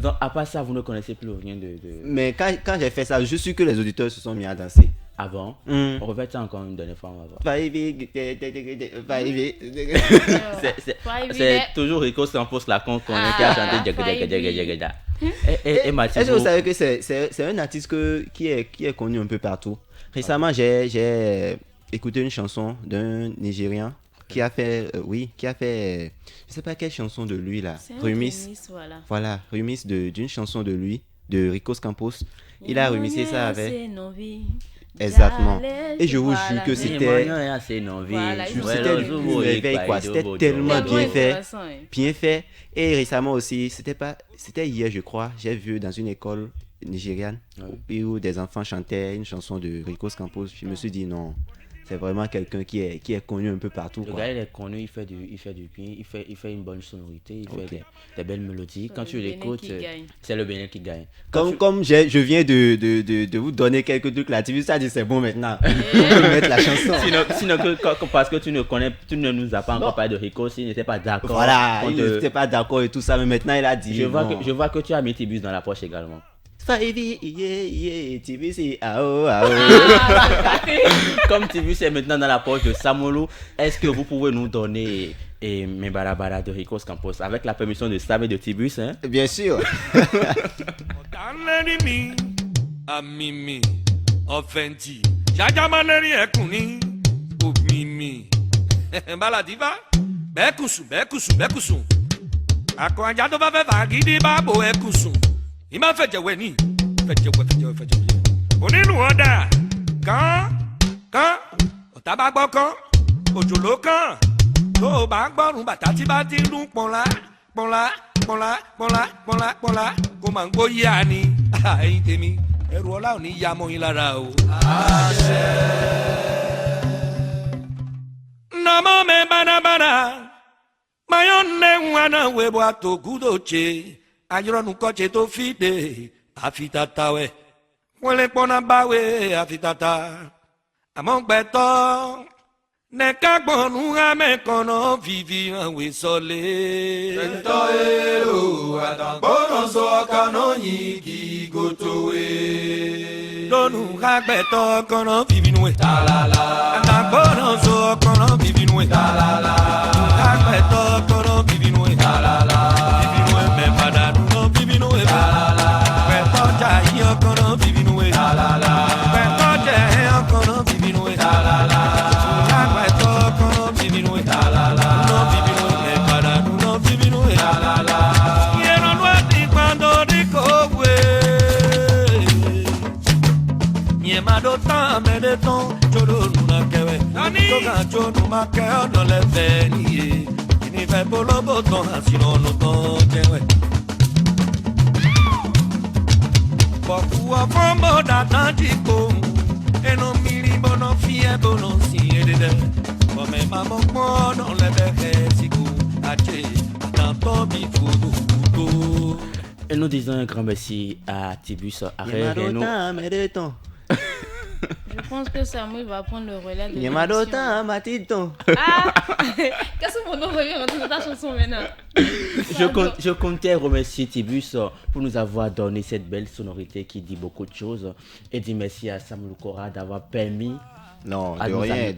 Speaker 2: Donc, à part ça, vous ne connaissez plus rien de...
Speaker 5: Mais quand j'ai fait ça, je suis que les auditeurs se sont mis à danser.
Speaker 2: Avant.
Speaker 5: Mm.
Speaker 2: On répète ça encore une dernière fois, on va voir. C'est toujours Rico Campos là qu'on connaît qui a chanté Djaga. Et Mathieu.
Speaker 5: Est-ce que vous savez que c'est un artiste qui est connu un peu partout? Récemment, j'ai écouté une chanson d'un Nigérian qui a fait, je sais pas quelle chanson de lui là.
Speaker 3: C'est un
Speaker 5: Remix. Voilà, remix d'une chanson de lui, de Rico Campos. Il a remixé ça avec. Exactement. Et je vous jure que c'était une merveille, quoi. C'était tellement bien fait. Et récemment aussi, c'était hier, je crois, j'ai vu dans une école nigériane où des enfants chantaient une chanson de Rico Campos. Je me suis dit non. C'est vraiment quelqu'un qui est connu un peu partout.
Speaker 2: Le gars, il est connu, il fait du bien, il fait une bonne sonorité, il fait des belles mélodies. Quand tu l'écoutes, c'est le Bénin qui gagne.
Speaker 5: Comme je viens de vous donner quelques trucs là, tu vois, ça dit c'est bon maintenant. On peut mettre la chanson.
Speaker 2: Sinon parce que tu ne nous as pas encore parlé de Rico, s'il n'était pas d'accord.
Speaker 5: Voilà, il n'était pas d'accord et tout ça, mais maintenant il a dit.
Speaker 2: Je vois que tu as mis Tibus dans la poche également.
Speaker 5: Tibus,
Speaker 2: Comme Tibus est maintenant dans la poche de Samolo, est-ce que vous pouvez nous donner mes barabara de Rico Campos avec la permission de Sam et de Tibus, hein?
Speaker 5: Bien sûr.
Speaker 10: Amimi, Offendi, Jajamaneri Ekuni, Mimi, Baladiva, Bekusu. Akwajado va vagidi babo Ekusu. Il m'a fait Jaweni. Onílù ọ̀dà kan ọ̀tàbàgbọ́ kan òjòló kan tó o bá gbọ́rùn bàtà tí bá ti ń dún pọ̀nlá kó máa ń gbóyà ni ẹ̀yin tèmi ẹrù ọlá ò ní ya mọ́ yín lára o. àṣẹ. nàmọ́ mẹ́ bánabána mayọ́ nẹ́ wana webo àtògúdòche ayọ́rọ́nù kọ́che tó fìdé àfitàtàwẹ̀. Wọ́n lè pọ́nà báwé àfitàtà àmọ́ gbẹ̀tọ́ nẹ̀ka gbọ̀nù amẹ́kànnà fífi hànwé sọlé.
Speaker 7: Gbẹ̀tọ́ èrò àtàgbọ́nà sọ kaná yìí kì í gòtòwé.
Speaker 10: Lónù àgbẹ̀tọ́ kànnà fífi nùwẹ̀.
Speaker 7: Tàlàlà.
Speaker 10: Àtàgbọ́nà sọ kànnà fífi nùwẹ̀.
Speaker 7: Tàlàlà.
Speaker 10: Àgbẹ̀tọ́ kànnà fífi nùwẹ̀.
Speaker 7: Tàlàlà.
Speaker 10: Fífi nùwẹ̀ mẹ́fàdà dùnà fífi nùwẹ̀.
Speaker 7: Tàlàlà.
Speaker 10: Gbẹ̀tọ́ jà yí ọkànnà fífi nùwẹ̀.
Speaker 7: Tàlàlà.
Speaker 10: Gbẹ̀tọ́ jẹ́ ọkànnà fífi nùwẹ̀.
Speaker 7: Tàlàlà.
Speaker 10: Àgbẹ̀tọ́ kànnà fífi nùwẹ̀.
Speaker 7: Tàlàlà.
Speaker 10: Dùnà fífi nùwẹ̀ mẹ́fàdà dùnà fífi nùwẹ̀.
Speaker 7: Tàlàlà.
Speaker 10: Yẹ̀rọ̀ ló ti pàndó ní kòwé. Yẹn máa dó tán mẹ́lẹ́ tán jòdò nùnà kẹwẹ́. Tó kà jòdò máa kẹ́ ọ̀nà lẹ́fẹ̀ẹ́ níye. Ìnífẹ̀ polówó tán àsìnà ọ̀nà tán jẹ́wẹ́. Bọ̀kú ọ̀fọ́n bọ̀dà tán ti kó. Ẹnu mìírí bọ́nà fi ẹ́ bọ́nà sí ẹ̀dẹ̀dẹ̀. Bọ̀mẹ̀ máa mọ̀ pọ́n ọ̀nà lẹ́fẹ̀ẹ́ síkò. Àjẹ́ àtàntọ́ bí fòdòfòdò.
Speaker 2: Et nous disons un grand merci à Tibus.
Speaker 3: Je pense que Samuel va prendre le relais de
Speaker 5: l'émission.
Speaker 3: Qu'est-ce que mon nom revient dans ta chanson maintenant?
Speaker 2: Je comptais remercier Tibus pour nous avoir donné cette belle sonorité qui dit beaucoup de choses. Et dire merci à Sam Lukora d'avoir permis.
Speaker 5: Non, de rien.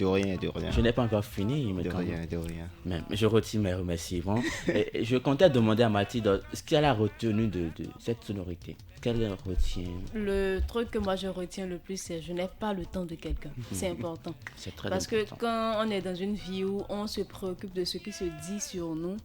Speaker 2: Je n'ai pas encore fini. Mais
Speaker 5: de rien.
Speaker 2: Même, je retire mes remerciements. Et je comptais demander à Mathilde ce qu'elle a retenu de cette sonorité. Qu'elle retient.
Speaker 3: Le truc que moi je retiens le plus, c'est je n'ai pas le temps de quelqu'un. C'est important.
Speaker 2: C'est très
Speaker 3: Parce
Speaker 2: important.
Speaker 3: que quand on est dans une vie où on se préoccupe de ce qui se dit sur nous,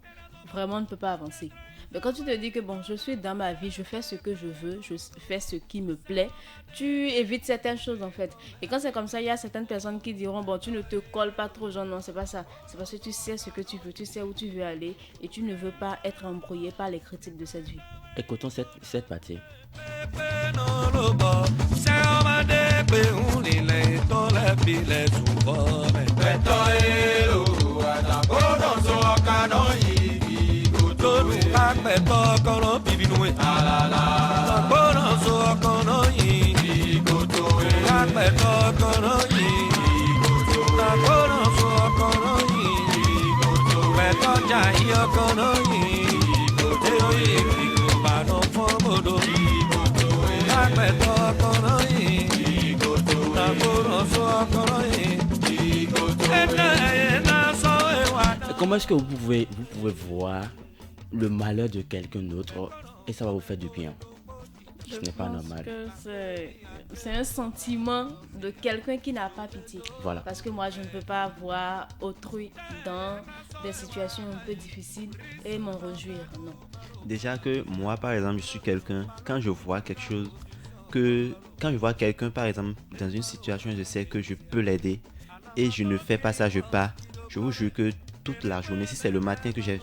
Speaker 3: vraiment on ne peut pas avancer. Mais quand tu te dis que bon, je suis dans ma vie, je fais ce que je veux, je fais ce qui me plaît, tu évites certaines choses en fait. Et quand c'est comme ça, il y a certaines personnes qui diront bon, tu ne te colles pas trop, genre non, c'est pas ça. C'est parce que tu sais ce que tu veux, tu sais où tu veux aller et tu ne veux pas être embrouillé par les critiques de cette vie.
Speaker 2: Écoutons cette partie. Comment est-ce que vous pouvez voir le malheur de quelqu'un d'autre et ça va vous faire du bien? Ce n'est pas normal.
Speaker 3: C'est un sentiment de quelqu'un qui n'a pas pitié.
Speaker 2: Voilà.
Speaker 3: Parce que moi, je ne peux pas voir autrui dans des situations un peu difficiles et m'en réjouir, non.
Speaker 5: Déjà que moi, par exemple, je suis quelqu'un, quand je vois quelque chose, quand je vois quelqu'un, par exemple, dans une situation, je sais que je peux l'aider et je ne fais pas ça, je pars. Je vous jure que toute la journée, si c'est le matin que j'ai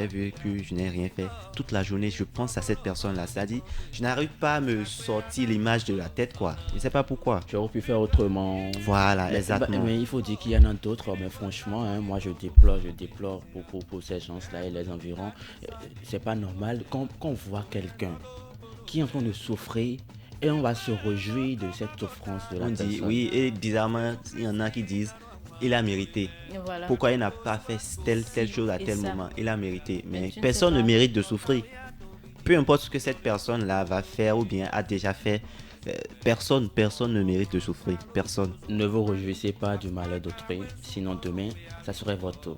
Speaker 5: vu que je n'ai rien fait, toute la journée, je pense à cette personne-là. C'est-à-dire, je n'arrive pas à me sortir l'image de la tête, quoi. Je ne sais pas pourquoi.
Speaker 2: Tu aurais pu faire autrement.
Speaker 5: Voilà, exactement.
Speaker 2: Mais il faut dire qu'il y en a d'autres, mais franchement, hein, moi je déplore pour ces gens-là et les environs. C'est pas normal qu'on voit quelqu'un qui est en train de souffrir et on va se réjouir de cette souffrance de la personne.
Speaker 5: Dit, oui, et bizarrement, il y en a qui disent il a mérité.
Speaker 3: Voilà.
Speaker 5: Pourquoi il n'a pas fait telle chose à tel moment? Il a mérité. Mais personne ne mérite de souffrir. Peu importe ce que cette personne-là va faire ou bien a déjà fait, personne ne mérite de souffrir. Personne.
Speaker 2: Ne vous réjouissez pas du malheur d'autrui, sinon demain, ça serait votre tour.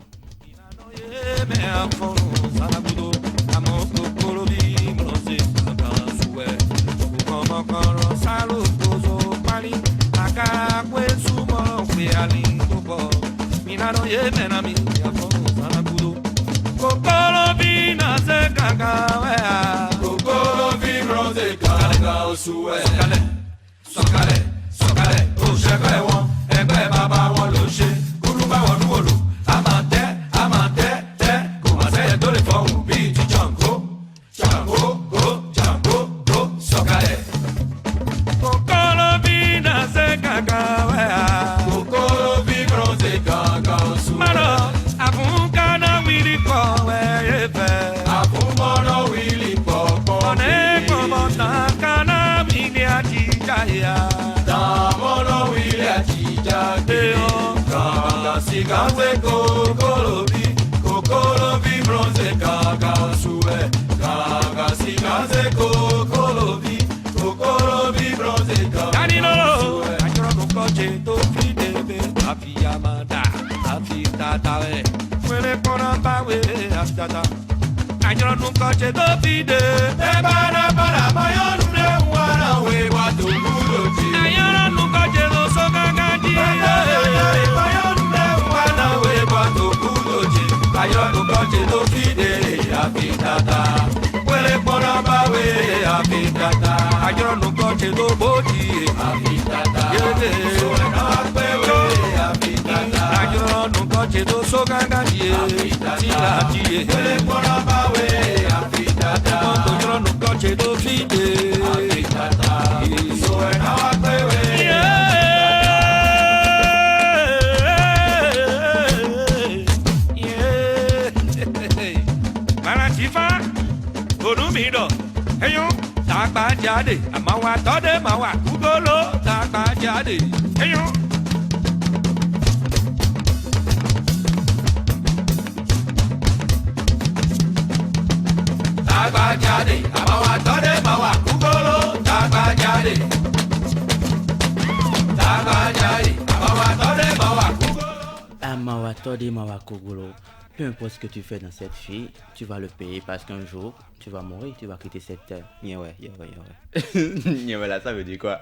Speaker 2: Peu importe ce que tu fais dans cette vie, tu vas le payer parce qu'un jour, tu vas mourir, tu vas quitter cette terre.
Speaker 5: Ouais.
Speaker 2: Ouais, là, ça veut dire quoi?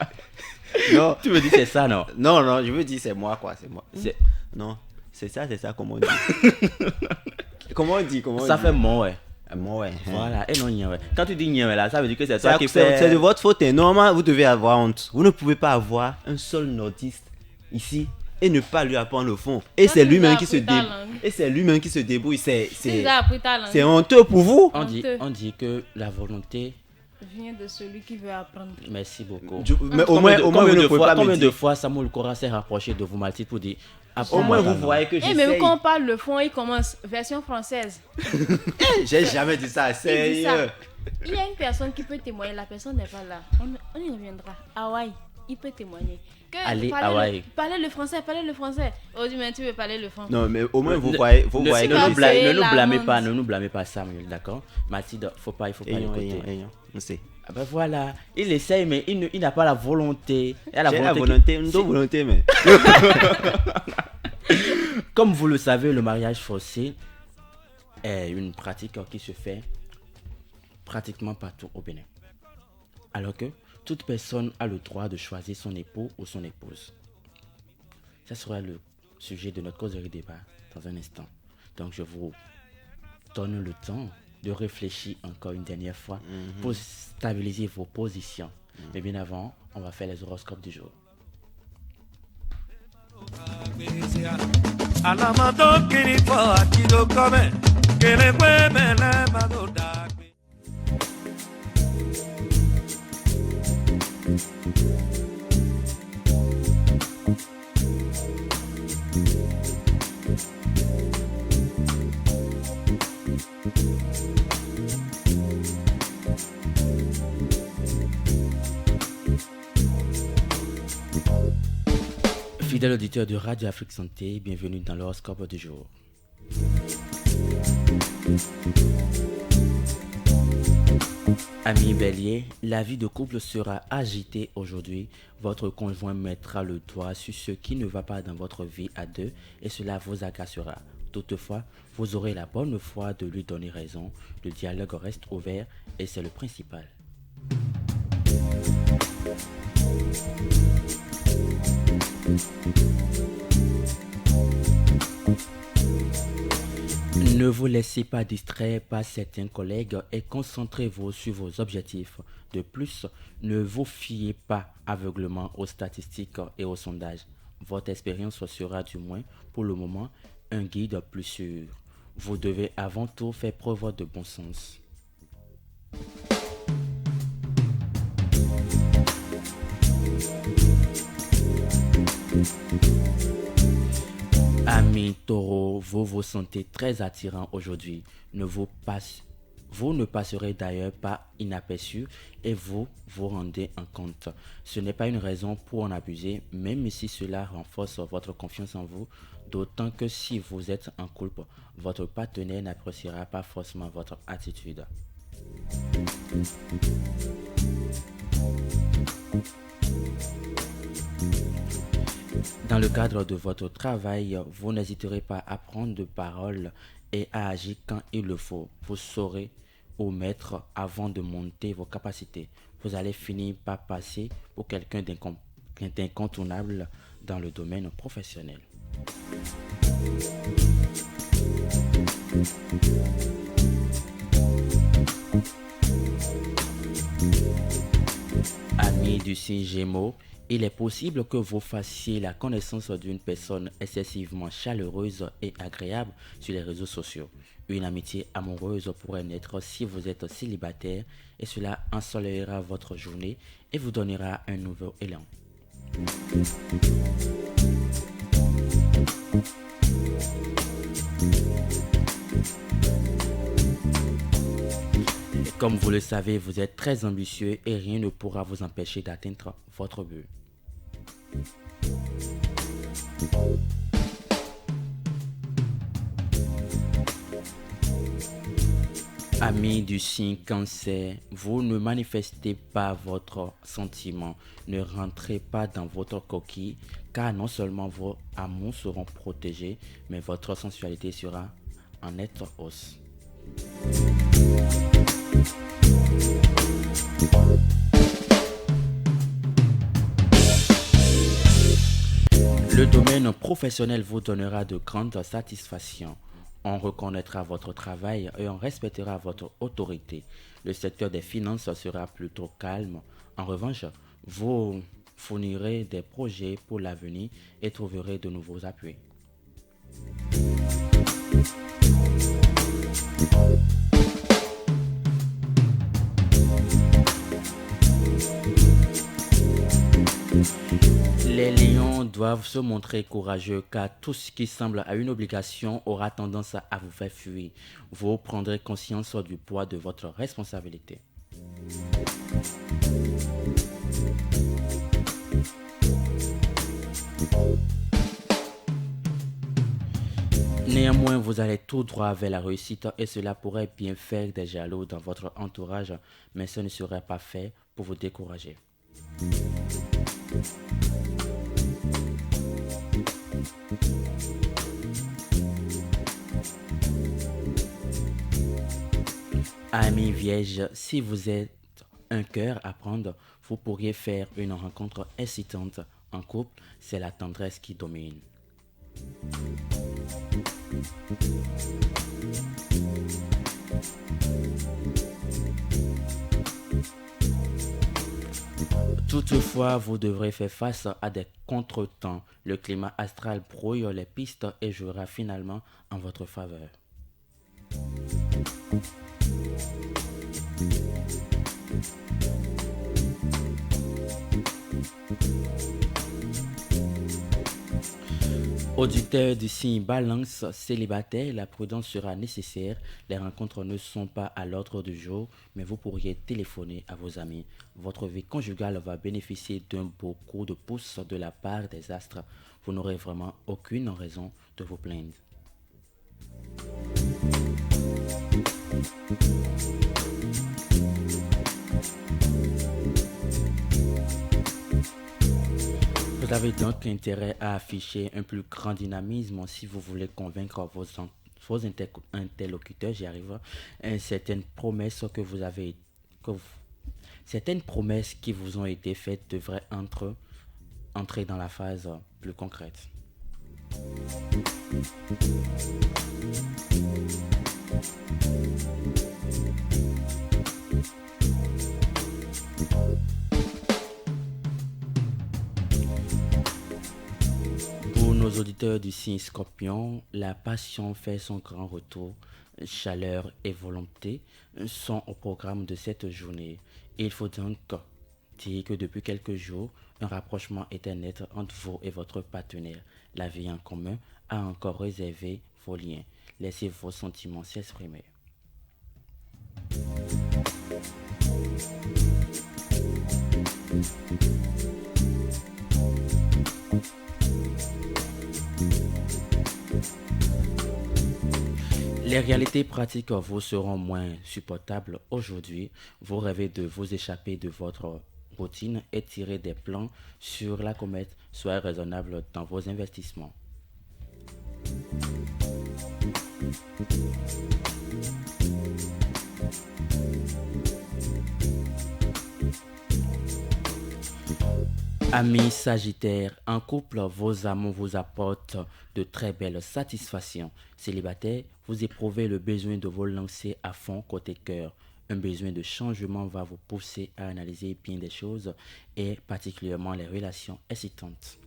Speaker 5: Non.
Speaker 2: Tu me dis c'est ça, non?
Speaker 5: Non, je veux dire c'est moi, quoi, c'est moi. Non, c'est ça, comment on dit? Comment on dit?
Speaker 2: Ça fait mon, ouais.
Speaker 5: Moi, ouais.
Speaker 2: Voilà, et non, ouais. Quand tu dis ouais, là, ça veut dire que c'est
Speaker 5: C'est
Speaker 2: toi qui fais.
Speaker 5: c'est de votre faute. Et normalement, vous devez avoir honte. Vous ne pouvez pas avoir un seul nordiste ici et ne pas lui apprendre le fond. Et
Speaker 3: Toi,
Speaker 5: c'est
Speaker 3: tu
Speaker 5: lui-même
Speaker 3: nous as
Speaker 5: qui se
Speaker 3: appris ta
Speaker 5: débrouille.
Speaker 3: langue.
Speaker 5: Et c'est lui-même qui se débrouille.
Speaker 3: Tu nous as appris ta langue.
Speaker 5: C'est honteux pour vous.
Speaker 2: On dit que la volonté.
Speaker 3: Vient de celui qui veut apprendre.
Speaker 2: Merci beaucoup.
Speaker 5: Mais au moins, vous ne pouvez pas me
Speaker 2: combien de
Speaker 5: dire.
Speaker 2: fois Samuel Kora s'est rapproché de vous, Mathilde, pour dire.
Speaker 5: Au moins, vous voyez que
Speaker 3: Eh, mais
Speaker 5: j'essaye.
Speaker 3: quand on parle le fond, il commence version française.
Speaker 5: J'ai jamais dit ça.
Speaker 3: Il dit
Speaker 5: Sérieux.
Speaker 3: ça. Il y a une personne qui peut témoigner, la personne n'est pas là. On y reviendra. Hawaï, il peut témoigner.
Speaker 2: Allez,
Speaker 3: parlez
Speaker 2: Hawaï.
Speaker 3: Parlez le français. Oh, du mais tu veux parler le fond.
Speaker 5: Non, mais au moins, vous voyez. Vous voyez
Speaker 2: Ne
Speaker 3: que
Speaker 2: nous
Speaker 3: c'est
Speaker 2: ne nous
Speaker 3: la
Speaker 2: blâmez
Speaker 3: honte.
Speaker 2: pas, ne nous blâmez pas, Samuel, d'accord? Mathilde, il faut pas écouter.
Speaker 5: On sait.
Speaker 2: Ah ben voilà, il essaye, mais il n'a pas la volonté. Il a
Speaker 5: J'ai la
Speaker 2: qui-
Speaker 5: volonté, une double volonté, mais.
Speaker 2: Comme vous le savez, le mariage forcé est une pratique qui se fait pratiquement partout au Bénin. Alors que toute personne a le droit de choisir son époux ou son épouse. Ça sera le sujet de notre causerie débat dans un instant. Donc je vous donne le temps de réfléchir encore une dernière fois pour stabiliser vos positions. Mais bien avant, on va faire les horoscopes du jour.
Speaker 10: Alamato kinipo akido kome kele kwe mele madoda.
Speaker 2: Fidèle auditeur de Radio Afrique Santé, bienvenue dans l'horoscope du jour. Amis Bélier, la vie de couple sera agitée aujourd'hui. Votre conjoint mettra le doigt sur ce qui ne va pas dans votre vie à deux et cela vous agacera. Toutefois, vous aurez la bonne foi de lui donner raison. Le dialogue reste ouvert et c'est le principal. Ne vous laissez pas distraire par certains collègues et concentrez-vous sur vos objectifs. De plus, ne vous fiez pas aveuglément aux statistiques et aux sondages. Votre expérience sera du moins pour le moment un guide plus sûr. Vous devez avant tout faire preuve de bon sens. Amis taureaux, vous vous sentez très attirant aujourd'hui. Vous ne passerez d'ailleurs pas inaperçu et vous vous rendez en compte. Ce n'est pas une raison pour en abuser, même si cela renforce votre confiance en vous, d'autant que si vous êtes en couple, votre partenaire n'appréciera pas forcément votre attitude. Dans le cadre de votre travail, vous n'hésiterez pas à prendre de parole et à agir quand il le faut. Vous saurez où mettre avant de monter vos capacités. Vous allez finir par passer pour quelqu'un d'incontournable dans le domaine professionnel. Amis du signe Gémeaux, il est possible que vous fassiez la connaissance d'une personne excessivement chaleureuse et agréable sur les réseaux sociaux. Une amitié amoureuse pourrait naître si vous êtes célibataire et cela ensoleillera votre journée et vous donnera un nouveau élan. Comme vous le savez, vous êtes très ambitieux et rien ne pourra vous empêcher d'atteindre votre but. Amis du signe Cancer, vous ne manifestez pas votre sentiment, ne rentrez pas dans votre coquille, car non seulement vos amours seront protégés, mais votre sensualité sera en nette hausse. Le domaine professionnel vous donnera de grandes satisfactions. On reconnaîtra votre travail et on respectera votre autorité. Le secteur des finances sera plutôt calme. En revanche, vous fournirez des projets pour l'avenir et trouverez de nouveaux appuis. Les lions doivent se montrer courageux car tout ce qui semble à une obligation aura tendance à vous faire fuir. Vous prendrez conscience du poids de votre responsabilité. Néanmoins, vous allez tout droit vers la réussite et cela pourrait bien faire des jaloux dans votre entourage, mais ce ne serait pas fait pour vous décourager. Amis vierges, si vous êtes un cœur à prendre, vous pourriez faire une rencontre excitante. En couple, c'est la tendresse qui domine. Toutefois, vous devrez faire face à des contretemps. Le climat astral brouille les pistes et jouera finalement en votre faveur. Auditeur du signe Balance, célibataire, la prudence sera nécessaire. Les rencontres ne sont pas à l'ordre du jour, mais vous pourriez téléphoner à vos amis. Votre vie conjugale va bénéficier d'un beau coup de pouce de la part des astres. Vous n'aurez vraiment aucune raison de vous plaindre. Vous avez donc intérêt à afficher un plus grand dynamisme si vous voulez convaincre vos interlocuteurs, certaines promesses certaines promesses qui vous ont été faites devraient entrer dans la phase plus concrète. Pour nos auditeurs du signe Scorpion, la passion fait son grand retour. Chaleur et volonté sont au programme de cette journée. Il faut donc dire que depuis quelques jours, un rapprochement était net entre vous et votre partenaire. La vie en commun a encore réservé vos liens. Laissez vos sentiments s'exprimer. Les réalités pratiques vous seront moins supportables aujourd'hui. Vous rêvez de vous échapper de votre routine et tirer des plans sur la comète. Soyez raisonnable dans vos investissements. Amis Sagittaires, en couple, vos amours vous apportent de très belles satisfactions. Célibataire, vous éprouvez le besoin de vous lancer à fond côté cœur. Un besoin de changement va vous pousser à analyser bien des choses et particulièrement les relations excitantes.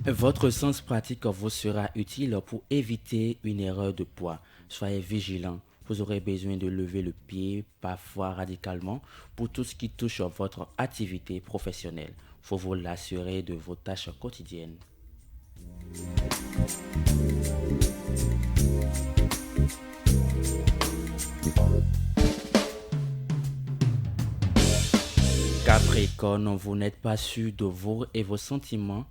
Speaker 2: Votre sens pratique vous sera utile pour éviter une erreur de poids. Soyez vigilant. Vous aurez besoin de lever le pied, parfois radicalement, pour tout ce qui touche votre activité professionnelle. Il faut vous l'assurer de vos tâches quotidiennes. Capricorne, vous n'êtes pas sûr de vous et vos sentiments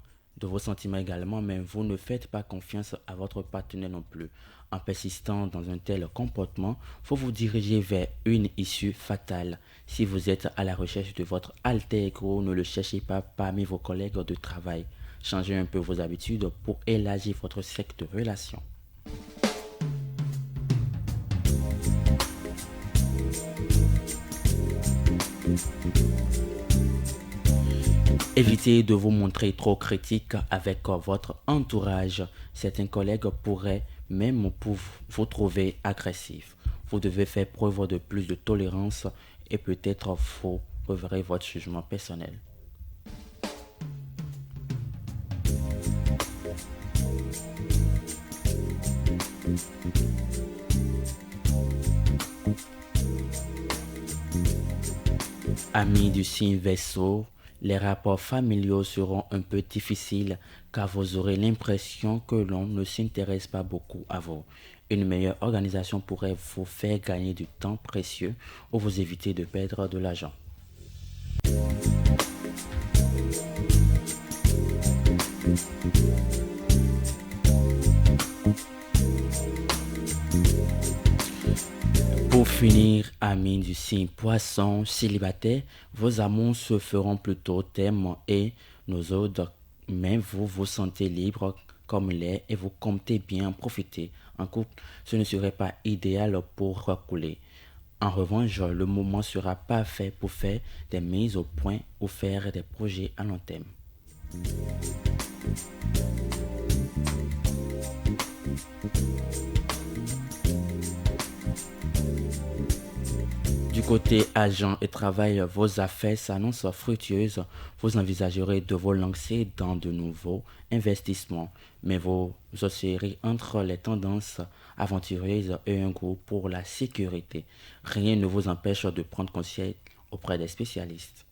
Speaker 2: également, mais vous ne faites pas confiance à votre partenaire non plus. En persistant dans un tel comportement, faut vous diriger vers une issue fatale. Si vous êtes à la recherche de votre alter ego, ne le cherchez pas parmi vos collègues de travail. Changez un peu vos habitudes pour élargir votre cercle de relations. Évitez de vous montrer trop critique avec votre entourage. Certains collègues pourraient même vous trouver agressif. Vous devez faire preuve de plus de tolérance et peut-être vous reverrez votre jugement personnel. Amis du signe Verseau, les rapports familiaux seront un peu difficiles car vous aurez l'impression que l'on ne s'intéresse pas beaucoup à vous. Une meilleure organisation pourrait vous faire gagner du temps précieux ou vous éviter de perdre de l'argent. Pour finir, amis du signe Poisson, célibataire, vos amours se feront plutôt thème et nos autres, mais vous vous sentez libre comme l'air et vous comptez bien en profiter. En couple, ce ne serait pas idéal pour couler. En revanche, le moment sera parfait pour faire des mises au point ou faire des projets à long terme. Du côté agent et travail, vos affaires s'annoncent fructueuses. Vous envisagerez de vous lancer dans de nouveaux investissements, mais vous oscillerez entre les tendances aventureuses et un goût pour la sécurité. Rien ne vous empêche de prendre conseil auprès des spécialistes.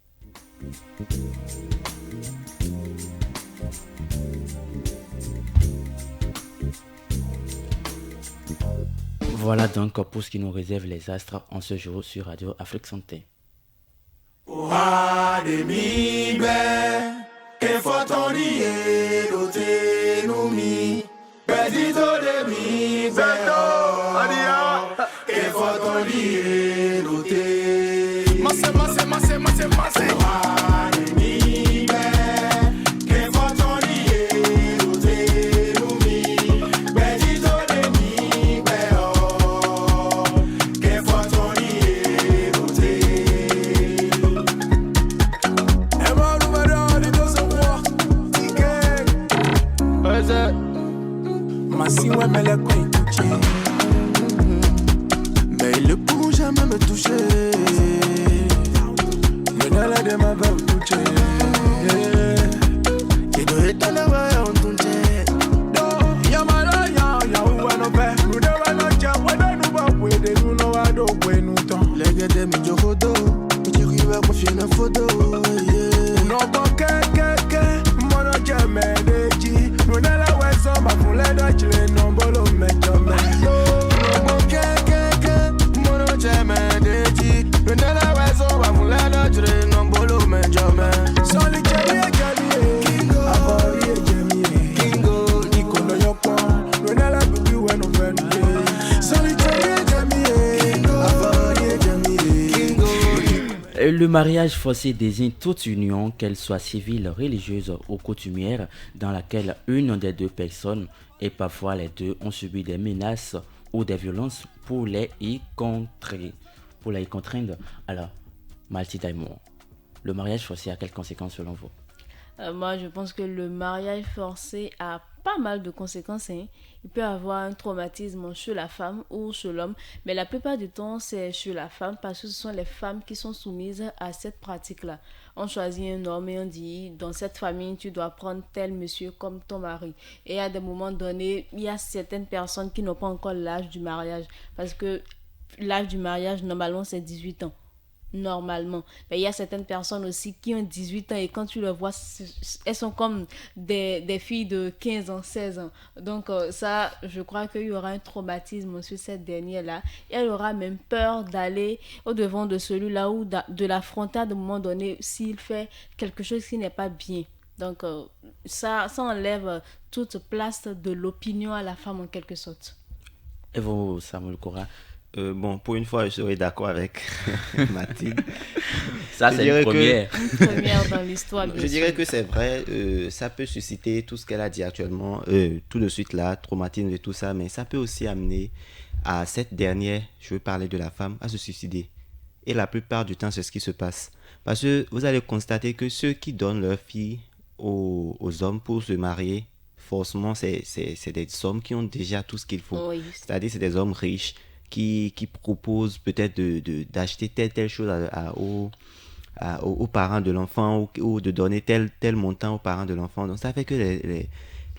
Speaker 2: Voilà donc pour ce qui nous réserve les astres en ce jour sur Radio Afrique Santé.
Speaker 7: Ouais, mais les couilles touchées. Mais ils ne pourront jamais me toucher. Le délai de ma vie me toucher. Et de l'étonnant, on touche. Yamala, où on fait. Nous devons nous dire, nous va pouvoir nous nous va d'où nous temps. Les gars de mi jokodo, mi jiri va confier une photo. Non, bon, que, mon jamais déji. Nous n'allons pas ma pour les Dutch, les nombres, mais jamais. Non, que, mon jamais déji. Nous n'allons pas pour les Dutch, les nombres, mais jamais. Soli Jamie, Kingo, Avori, Jamie, Kingo, Nicono Yoko, nous n'allons pas plus when on fait. Soli Jamie, Kingo, Avori, Jamie, Kingo.
Speaker 2: Le mariage forcé désigne toute union, qu'elle soit civile, religieuse ou coutumière, dans laquelle une des deux personnes, et parfois les deux, ont subi des menaces ou des violences pour les y contraindre. Alors, Malti Daimon, le mariage forcé a quelles conséquences selon vous?
Speaker 3: Moi, je pense que le mariage forcé a pas mal de conséquences. Il peut avoir un traumatisme chez la femme ou chez l'homme, mais la plupart du temps, c'est chez la femme parce que ce sont les femmes qui sont soumises à cette pratique-là. On choisit un homme et on dit, dans cette famille, tu dois prendre tel monsieur comme ton mari. Et à des moments donnés, il y a certaines personnes qui n'ont pas encore l'âge du mariage parce que l'âge du mariage, normalement, c'est 18 ans. Normalement. Mais il y a certaines personnes aussi qui ont 18 ans et quand tu les vois, elles sont comme des filles de 15 ans, 16 ans. Donc ça, je crois qu'il y aura un traumatisme sur cette dernière-là. Et elle aura même peur d'aller au-devant de celui-là ou de l'affronter à un moment donné s'il fait quelque chose qui n'est pas bien. Donc ça enlève toute place de l'opinion à la femme en quelque sorte.
Speaker 2: Et vous, Samuel Koura?
Speaker 5: Bon, pour une fois, je serai d'accord avec Mathilde.
Speaker 2: Ça, c'est une première.
Speaker 3: Une première dans l'histoire.
Speaker 5: Je dirais que c'est vrai, ça peut susciter tout ce qu'elle a dit actuellement, tout de suite là, traumatisme et tout ça, mais ça peut aussi amener à cette dernière, je veux parler de la femme, à se suicider. Et la plupart du temps, c'est ce qui se passe. Parce que vous allez constater que ceux qui donnent leur fille aux hommes pour se marier, forcément, c'est des hommes qui ont déjà tout ce qu'il faut.
Speaker 3: Oui.
Speaker 5: C'est-à-dire, c'est des hommes riches qui proposent peut-être d'acheter telle chose aux parents de l'enfant ou de donner tel montant aux parents de l'enfant. Donc, ça fait que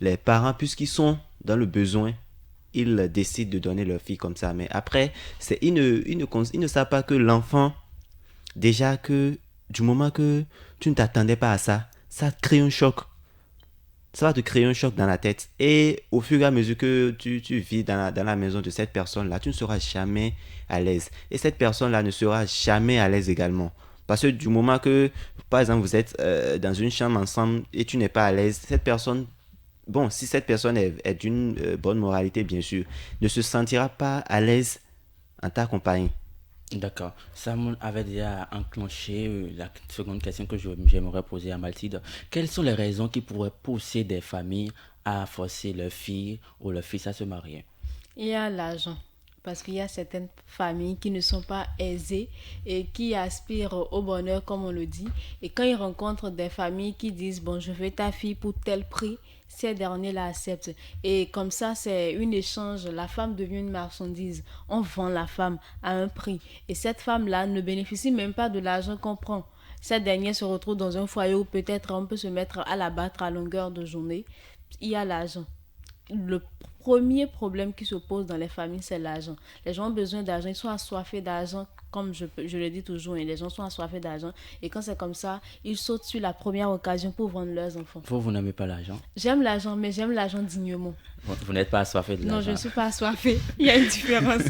Speaker 5: les parents, puisqu'ils sont dans le besoin, ils décident de donner leur fille comme ça. Mais après, ils ne savent pas que l'enfant, déjà que du moment que tu ne t'attendais pas à ça, ça crée un choc. Ça va te créer un choc dans la tête. Et au fur et à mesure que tu vis dans la maison de cette personne-là, tu ne seras jamais à l'aise. Et cette personne-là ne sera jamais à l'aise également. Parce que du moment que, par exemple, vous êtes dans une chambre ensemble et tu n'es pas à l'aise, cette personne, bon, si cette personne est d'une bonne moralité, bien sûr, ne se sentira pas à l'aise en ta compagnie.
Speaker 2: D'accord. Ça avait déjà enclenché la seconde question que j'aimerais poser à Mathilde. Quelles sont les raisons qui pourraient pousser des familles à forcer leur fille ou leur fils à se marier?
Speaker 3: Il y a l'argent. Parce qu'il y a certaines familles qui ne sont pas aisées et qui aspirent au bonheur, comme on le dit. Et quand ils rencontrent des familles qui disent « Bon, je veux ta fille pour tel prix », ces derniers l'acceptent. Et comme ça, c'est un échange. La femme devient une marchandise. On vend la femme à un prix. Et cette femme-là ne bénéficie même pas de l'argent qu'on prend. Cette dernière se retrouve dans un foyer où peut-être on peut se mettre à la battre à longueur de journée. Il y a l'argent. Le premier problème qui se pose dans les familles, c'est l'argent. Les gens ont besoin d'argent, ils sont assoiffés d'argent, comme je le dis toujours, les gens sont assoiffés d'argent. Et quand c'est comme ça, ils sautent sur la première occasion pour vendre leurs enfants.
Speaker 2: Vous n'aimez pas l'argent?
Speaker 3: J'aime l'argent, mais j'aime l'argent dignement.
Speaker 2: Vous n'êtes pas assoiffé de l'argent?
Speaker 3: Non, je ne suis pas assoiffée. Il y a une différence.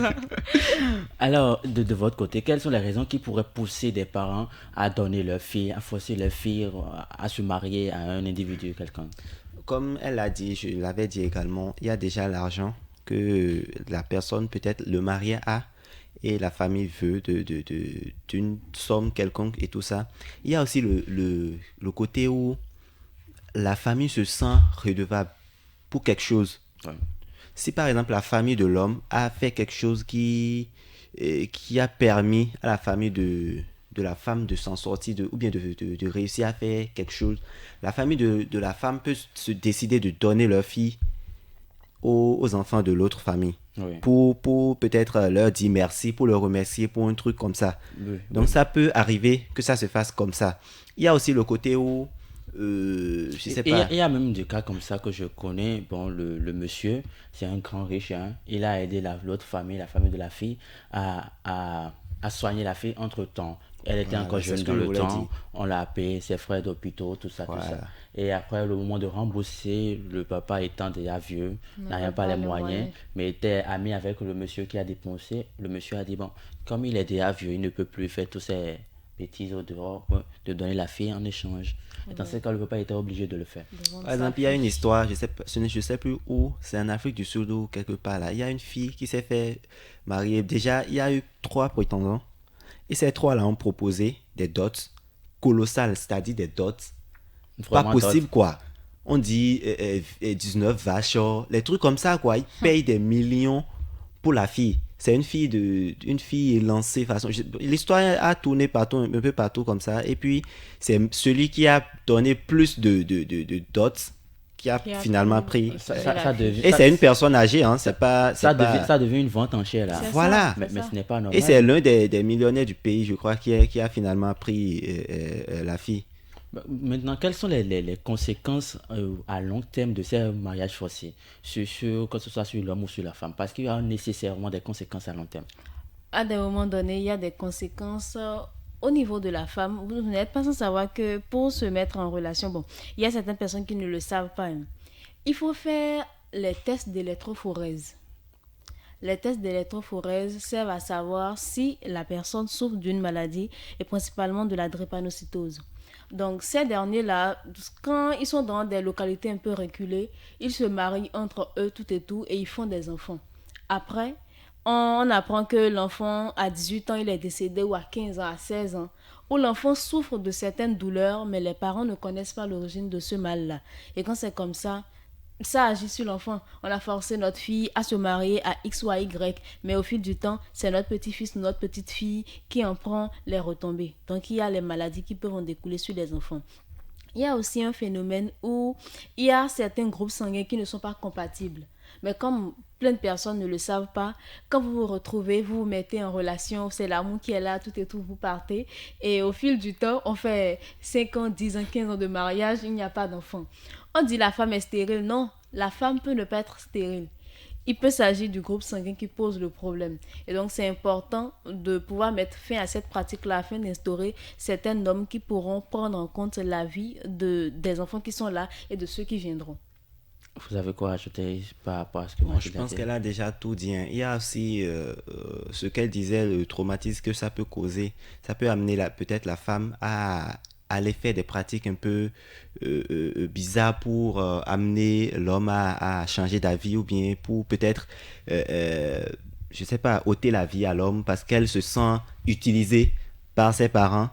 Speaker 2: Alors, de votre côté, quelles sont les raisons qui pourraient pousser des parents à donner leur fille, à forcer leur fille à se marier à un individu quelconque?
Speaker 5: Comme elle l'a dit, je l'avais dit également, il y a déjà l'argent que la personne, peut-être le marié a et la famille veut d'une somme quelconque et tout ça. Il y a aussi le côté où la famille se sent redevable pour quelque chose.
Speaker 2: Ouais.
Speaker 5: Si par exemple la famille de l'homme a fait quelque chose qui a permis à la famille de la femme de s'en sortir ou bien de réussir à faire quelque chose, la famille de la femme peut se décider de donner leur fille aux enfants de l'autre famille.
Speaker 2: Oui.
Speaker 5: Pour peut-être leur dire merci, pour leur remercier pour un truc comme ça.
Speaker 2: Oui,
Speaker 5: Donc ça peut arriver que ça se fasse comme ça. Il y a aussi le côté où je sais pas.
Speaker 2: Il y a même des cas comme ça que je connais. Bon, le monsieur, c'est un grand riche, hein. Il a aidé l'autre famille, la famille de la fille, à soigner la fille entre-temps. Elle était encore jeune dans le temps. On l'a payé ses frais d'hôpital, tout ça, tout ça. Et après, le moment de rembourser, le papa étant déjà vieux, n'ayant pas les moyens, mais était ami avec le monsieur qui a dépensé. Le monsieur a dit, bon, comme il est déjà vieux, il ne peut plus faire tous ces bêtises au dehors, de donner la fille en échange. Et dans ce cas, le papa était obligé de le faire.
Speaker 5: Par exemple, il y a une histoire, je sais plus où, c'est en Afrique du Sud ou quelque part là. Il y a une fille qui s'est fait marier. Déjà, il y a eu 3 prétendants. Et ces 3-là ont proposé des dots colossales, c'est-à-dire des dots vraiment pas possible, quoi. On dit 19 vaches, les trucs comme ça, quoi. Ils payent des millions pour la fille. C'est une fille lancée façon. L'histoire a tourné partout, un peu partout comme ça. Et puis, c'est celui qui a donné plus de dots qui a finalement pris. Et c'est une personne âgée, hein. Ça
Speaker 2: devient une vente enchère, là.
Speaker 5: Voilà.
Speaker 2: Mais ce n'est pas normal.
Speaker 5: Et c'est l'un des millionnaires du pays, je crois, qui a finalement pris la fille.
Speaker 2: Maintenant, quelles sont les conséquences à long terme de ces mariages forcés, que ce soit sur l'homme ou sur la femme? Parce qu'il y a nécessairement des conséquences à long terme.
Speaker 3: À des moments donnés, il y a des conséquences au niveau de la femme. Vous n'êtes pas sans savoir que pour se mettre en relation, bon, il y a certaines personnes qui ne le savent pas. Hein. Il faut faire les tests d'électrophorèse. Les tests d'électrophorèse servent à savoir si la personne souffre d'une maladie et principalement de la drépanocytose. Donc, ces derniers-là, quand ils sont dans des localités un peu reculées, ils se marient entre eux tout et tout et ils font des enfants. Après, on apprend que l'enfant, à 18 ans, il est décédé ou à 15 ans, à 16 ans, où l'enfant souffre de certaines douleurs, mais les parents ne connaissent pas l'origine de ce mal-là. Et quand c'est comme ça, ça agit sur l'enfant. On a forcé notre fille à se marier à X ou à Y, mais au fil du temps, c'est notre petit-fils ou notre petite-fille qui en prend les retombées. Donc, il y a les maladies qui peuvent en découler sur les enfants. Il y a aussi un phénomène où il y a certains groupes sanguins qui ne sont pas compatibles. Mais comme plein de personnes ne le savent pas, quand vous vous retrouvez, vous vous mettez en relation, c'est l'amour qui est là, tout et tout, vous partez. Et au fil du temps, on fait 5 ans, 10 ans, 15 ans de mariage, il n'y a pas d'enfant. On dit la femme est stérile. Non, la femme peut ne pas être stérile. Il peut s'agir du groupe sanguin qui pose le problème. Et donc, c'est important de pouvoir mettre fin à cette pratique-là afin d'instaurer certaines normes qui pourront prendre en compte la vie des enfants qui sont là et de ceux qui viendront.
Speaker 2: Vous avez quoi à ajouter par rapport à ce que
Speaker 5: Bon, je pense qu'elle a déjà tout dit. Il y a aussi ce qu'elle disait, le traumatisme que ça peut causer. Ça peut amener peut-être la femme à aller faire des pratiques un peu bizarres pour amener l'homme à changer d'avis ou bien pour peut-être, je sais pas, ôter la vie à l'homme parce qu'elle se sent utilisée par ses parents.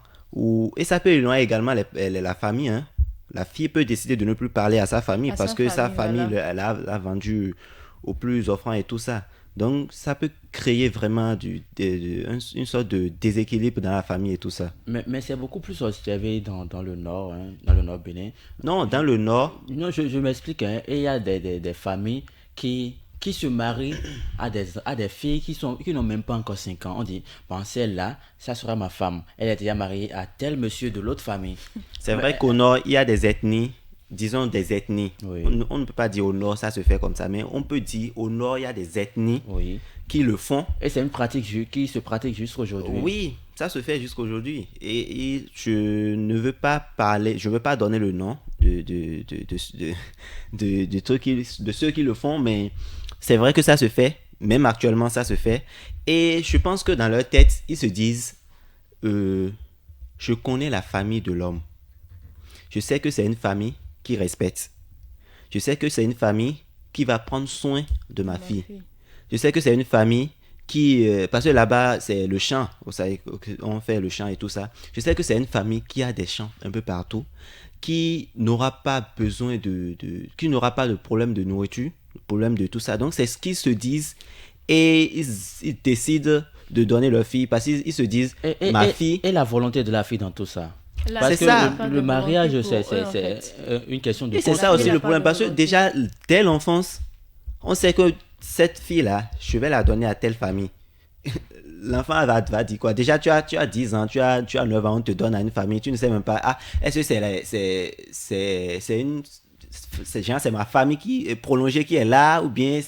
Speaker 5: Et ça peut éloigner également la famille, hein. La fille peut décider de ne plus parler à sa famille parce que sa famille voilà. l'a vendu au plus offrant et tout ça. Donc, ça peut créer vraiment une sorte de déséquilibre dans la famille et tout ça.
Speaker 2: Mais c'est beaucoup plus observé dans le nord, hein, dans le nord Bénin.
Speaker 5: Non, dans le nord...
Speaker 2: Non, je m'explique. Hein, et il y a des familles qui se marient à des filles qui n'ont même pas encore 5 ans. On dit, bon, celle-là, ça sera ma femme. Elle est déjà mariée à tel monsieur de l'autre famille.
Speaker 5: C'est vrai qu'au nord, il y a des ethnies, disons des ethnies.
Speaker 2: Oui.
Speaker 5: On ne peut pas dire au nord, ça se fait comme ça, mais on peut dire au nord, il y a des ethnies qui le font.
Speaker 2: Et c'est une pratique qui se pratique jusqu'aujourd'hui.
Speaker 5: Oui, ça se fait jusqu'aujourd'hui. Et je ne veux pas parler, je ne veux pas donner le nom de ceux qui le font, mais c'est vrai que ça se fait, même actuellement ça se fait. Et je pense que dans leur tête, ils se disent, je connais la famille de l'homme. Je sais que c'est une famille qui respecte. Je sais que c'est une famille qui va prendre soin de ma fille. Je sais que c'est une famille qui... parce que là-bas, c'est le champ. Vous savez, on fait le champ et tout ça. Je sais que c'est une famille qui a des champs un peu partout, qui n'aura pas besoin qui n'aura pas de problème de nourriture, de problème de tout ça. Donc, c'est ce qu'ils se disent et ils décident de donner leur fille parce qu'ils se disent, ma fille...
Speaker 2: Et la volonté de la fille dans tout ça.
Speaker 5: Parce que
Speaker 2: le mariage, c'est une question de...
Speaker 5: Et c'est ça aussi le problème. Parce que déjà, dès l'enfance, on sait que cette fille-là, je vais la donner à telle famille. L'enfant va dire quoi? Déjà, tu as 10 ans, tu as 9 ans, on te donne à une famille. Tu ne sais même pas, est-ce que c'est ma famille qui est prolongée qui est là ou bien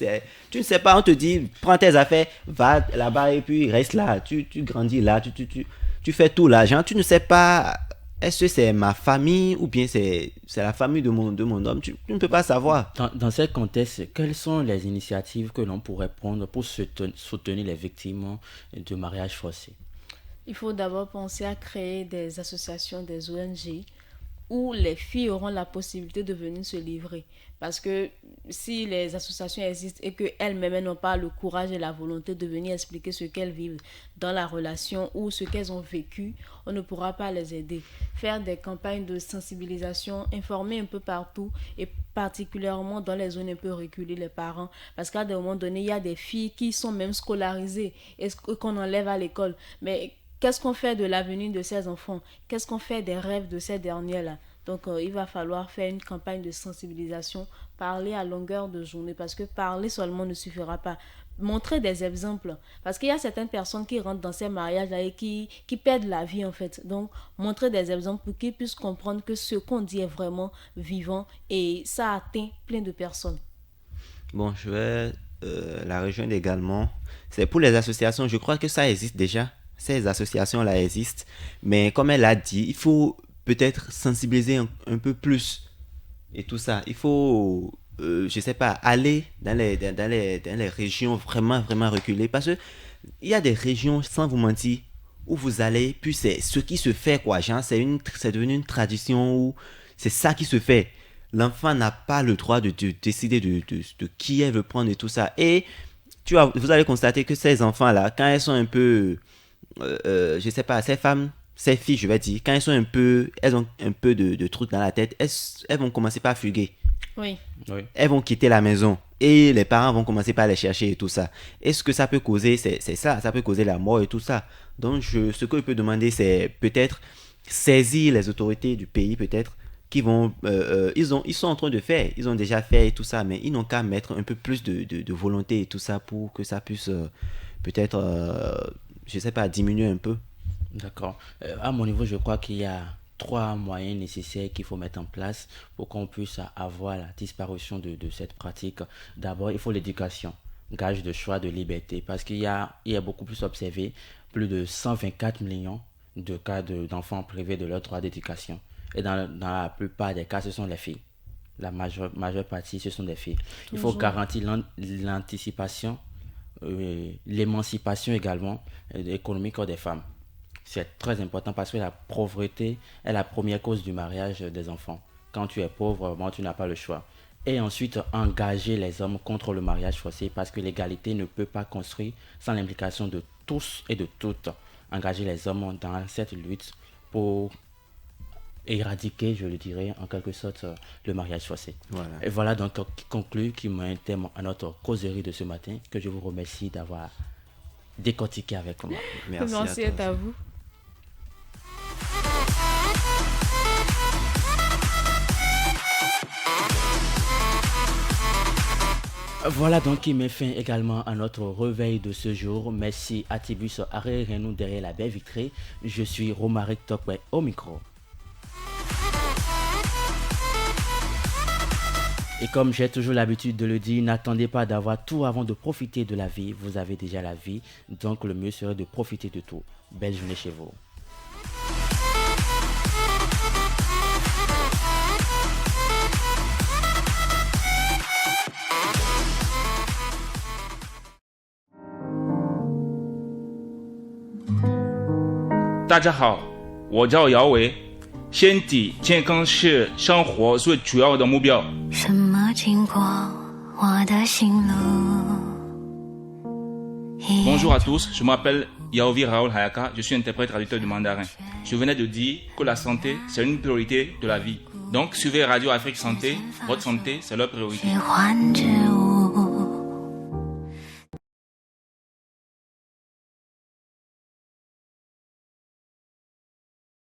Speaker 5: tu ne sais pas, on te dit, prends tes affaires, va là-bas et puis reste là. Tu grandis là, tu fais tout là. Genre, tu ne sais pas... Est-ce que c'est ma famille ou bien c'est la famille de mon homme? Tu ne peux pas savoir.
Speaker 2: Dans ce contexte, quelles sont les initiatives que l'on pourrait prendre pour soutenir les victimes de mariage forcé?
Speaker 3: Il faut d'abord penser à créer des associations, des ONG, où les filles auront la possibilité de venir se livrer. Parce que si les associations existent et qu'elles-mêmes n'ont pas le courage et la volonté de venir expliquer ce qu'elles vivent dans la relation ou ce qu'elles ont vécu, on ne pourra pas les aider. Faire des campagnes de sensibilisation, informer un peu partout et particulièrement dans les zones un peu reculées les parents. Parce qu'à des moments donnés, il y a des filles qui sont même scolarisées et qu'on enlève à l'école. Mais qu'est-ce qu'on fait de l'avenir de ces enfants? Qu'est-ce qu'on fait des rêves de ces derniers-là? Donc, il va falloir faire une campagne de sensibilisation, parler à longueur de journée, parce que parler seulement ne suffira pas. Montrer des exemples, parce qu'il y a certaines personnes qui rentrent dans ces mariages-là et qui perdent la vie, en fait. Donc, montrer des exemples pour qu'ils puissent comprendre que ce qu'on dit est vraiment vivant et ça atteint plein de personnes.
Speaker 5: Bon, je vais la rejoindre également. C'est pour les associations, je crois que ça existe déjà. Ces associations-là existent, mais comme elle a dit, il faut peut-être sensibiliser un peu plus et tout ça. Il faut, je sais pas, aller dans les régions vraiment, vraiment reculées. Parce qu'il y a des régions, sans vous mentir, où vous allez, puis c'est ce qui se fait, quoi. Genre, c'est devenu une tradition où c'est ça qui se fait. L'enfant n'a pas le droit de décider de qui elle veut prendre et tout ça. Et vous allez constater que ces enfants-là, quand elles sont un peu, je sais pas, ces filles, je vais dire, quand elles ont un peu de trucs dans la tête, elles vont commencer par fuguer.
Speaker 3: Oui.
Speaker 5: Elles vont quitter la maison et les parents vont commencer par les chercher et tout ça. Est-ce que ça peut causer, c'est ça peut causer la mort et tout ça. Donc ce que je peux demander, c'est peut-être saisir les autorités du pays, peut-être, qui vont, ils sont en train de faire, ils ont déjà fait et tout ça, mais ils n'ont qu'à mettre un peu plus de volonté et tout ça pour que ça puisse peut-être, je sais pas, diminuer un peu.
Speaker 2: D'accord. À mon niveau, je crois qu'il y a 3 moyens nécessaires qu'il faut mettre en place pour qu'on puisse avoir la disparition de cette pratique. D'abord, il faut l'éducation, gage de choix, de liberté, parce qu'il y a beaucoup plus observé, plus de 124 millions de cas d'enfants privés de leur droit d'éducation. Et dans la plupart des cas, ce sont les filles. La majeure partie, ce sont des filles. Il faut garantir l'anticipation, l'émancipation également économique des femmes. C'est très important parce que la pauvreté est la première cause du mariage des enfants. Quand tu es pauvre, tu n'as pas le choix. Et ensuite, engager les hommes contre le mariage forcé parce que l'égalité ne peut pas construire sans l'implication de tous et de toutes. Engager les hommes dans cette lutte pour éradiquer, je le dirais, en quelque sorte, le mariage forcé. Voilà. Et voilà donc qui conclut, qui met un thème à notre causerie de ce matin, que je vous remercie d'avoir décortiqué avec moi.
Speaker 3: Merci à vous.
Speaker 2: Voilà donc qui met fin également à notre réveil de ce jour. Merci à Tibus Aré-Renou derrière la baie vitrée. Je suis Romaric Tokwe au micro. Et comme j'ai toujours l'habitude de le dire, n'attendez pas d'avoir tout avant de profiter de la vie. Vous avez déjà la vie, donc le mieux serait de profiter de tout. Belle journée chez vous.
Speaker 11: Daja hao, 我叫姚维，先底健康是生活最主要的目标。
Speaker 6: 什么经过我的心路？
Speaker 11: Bonjour à tous, je m'appelle Yaovi Raoul Hayaka, je suis interprète traducteur du mandarin. Je venais de dire que la santé, c'est une priorité de la vie. Donc, suivez Radio Afrique Santé, votre santé, c'est leur priorité.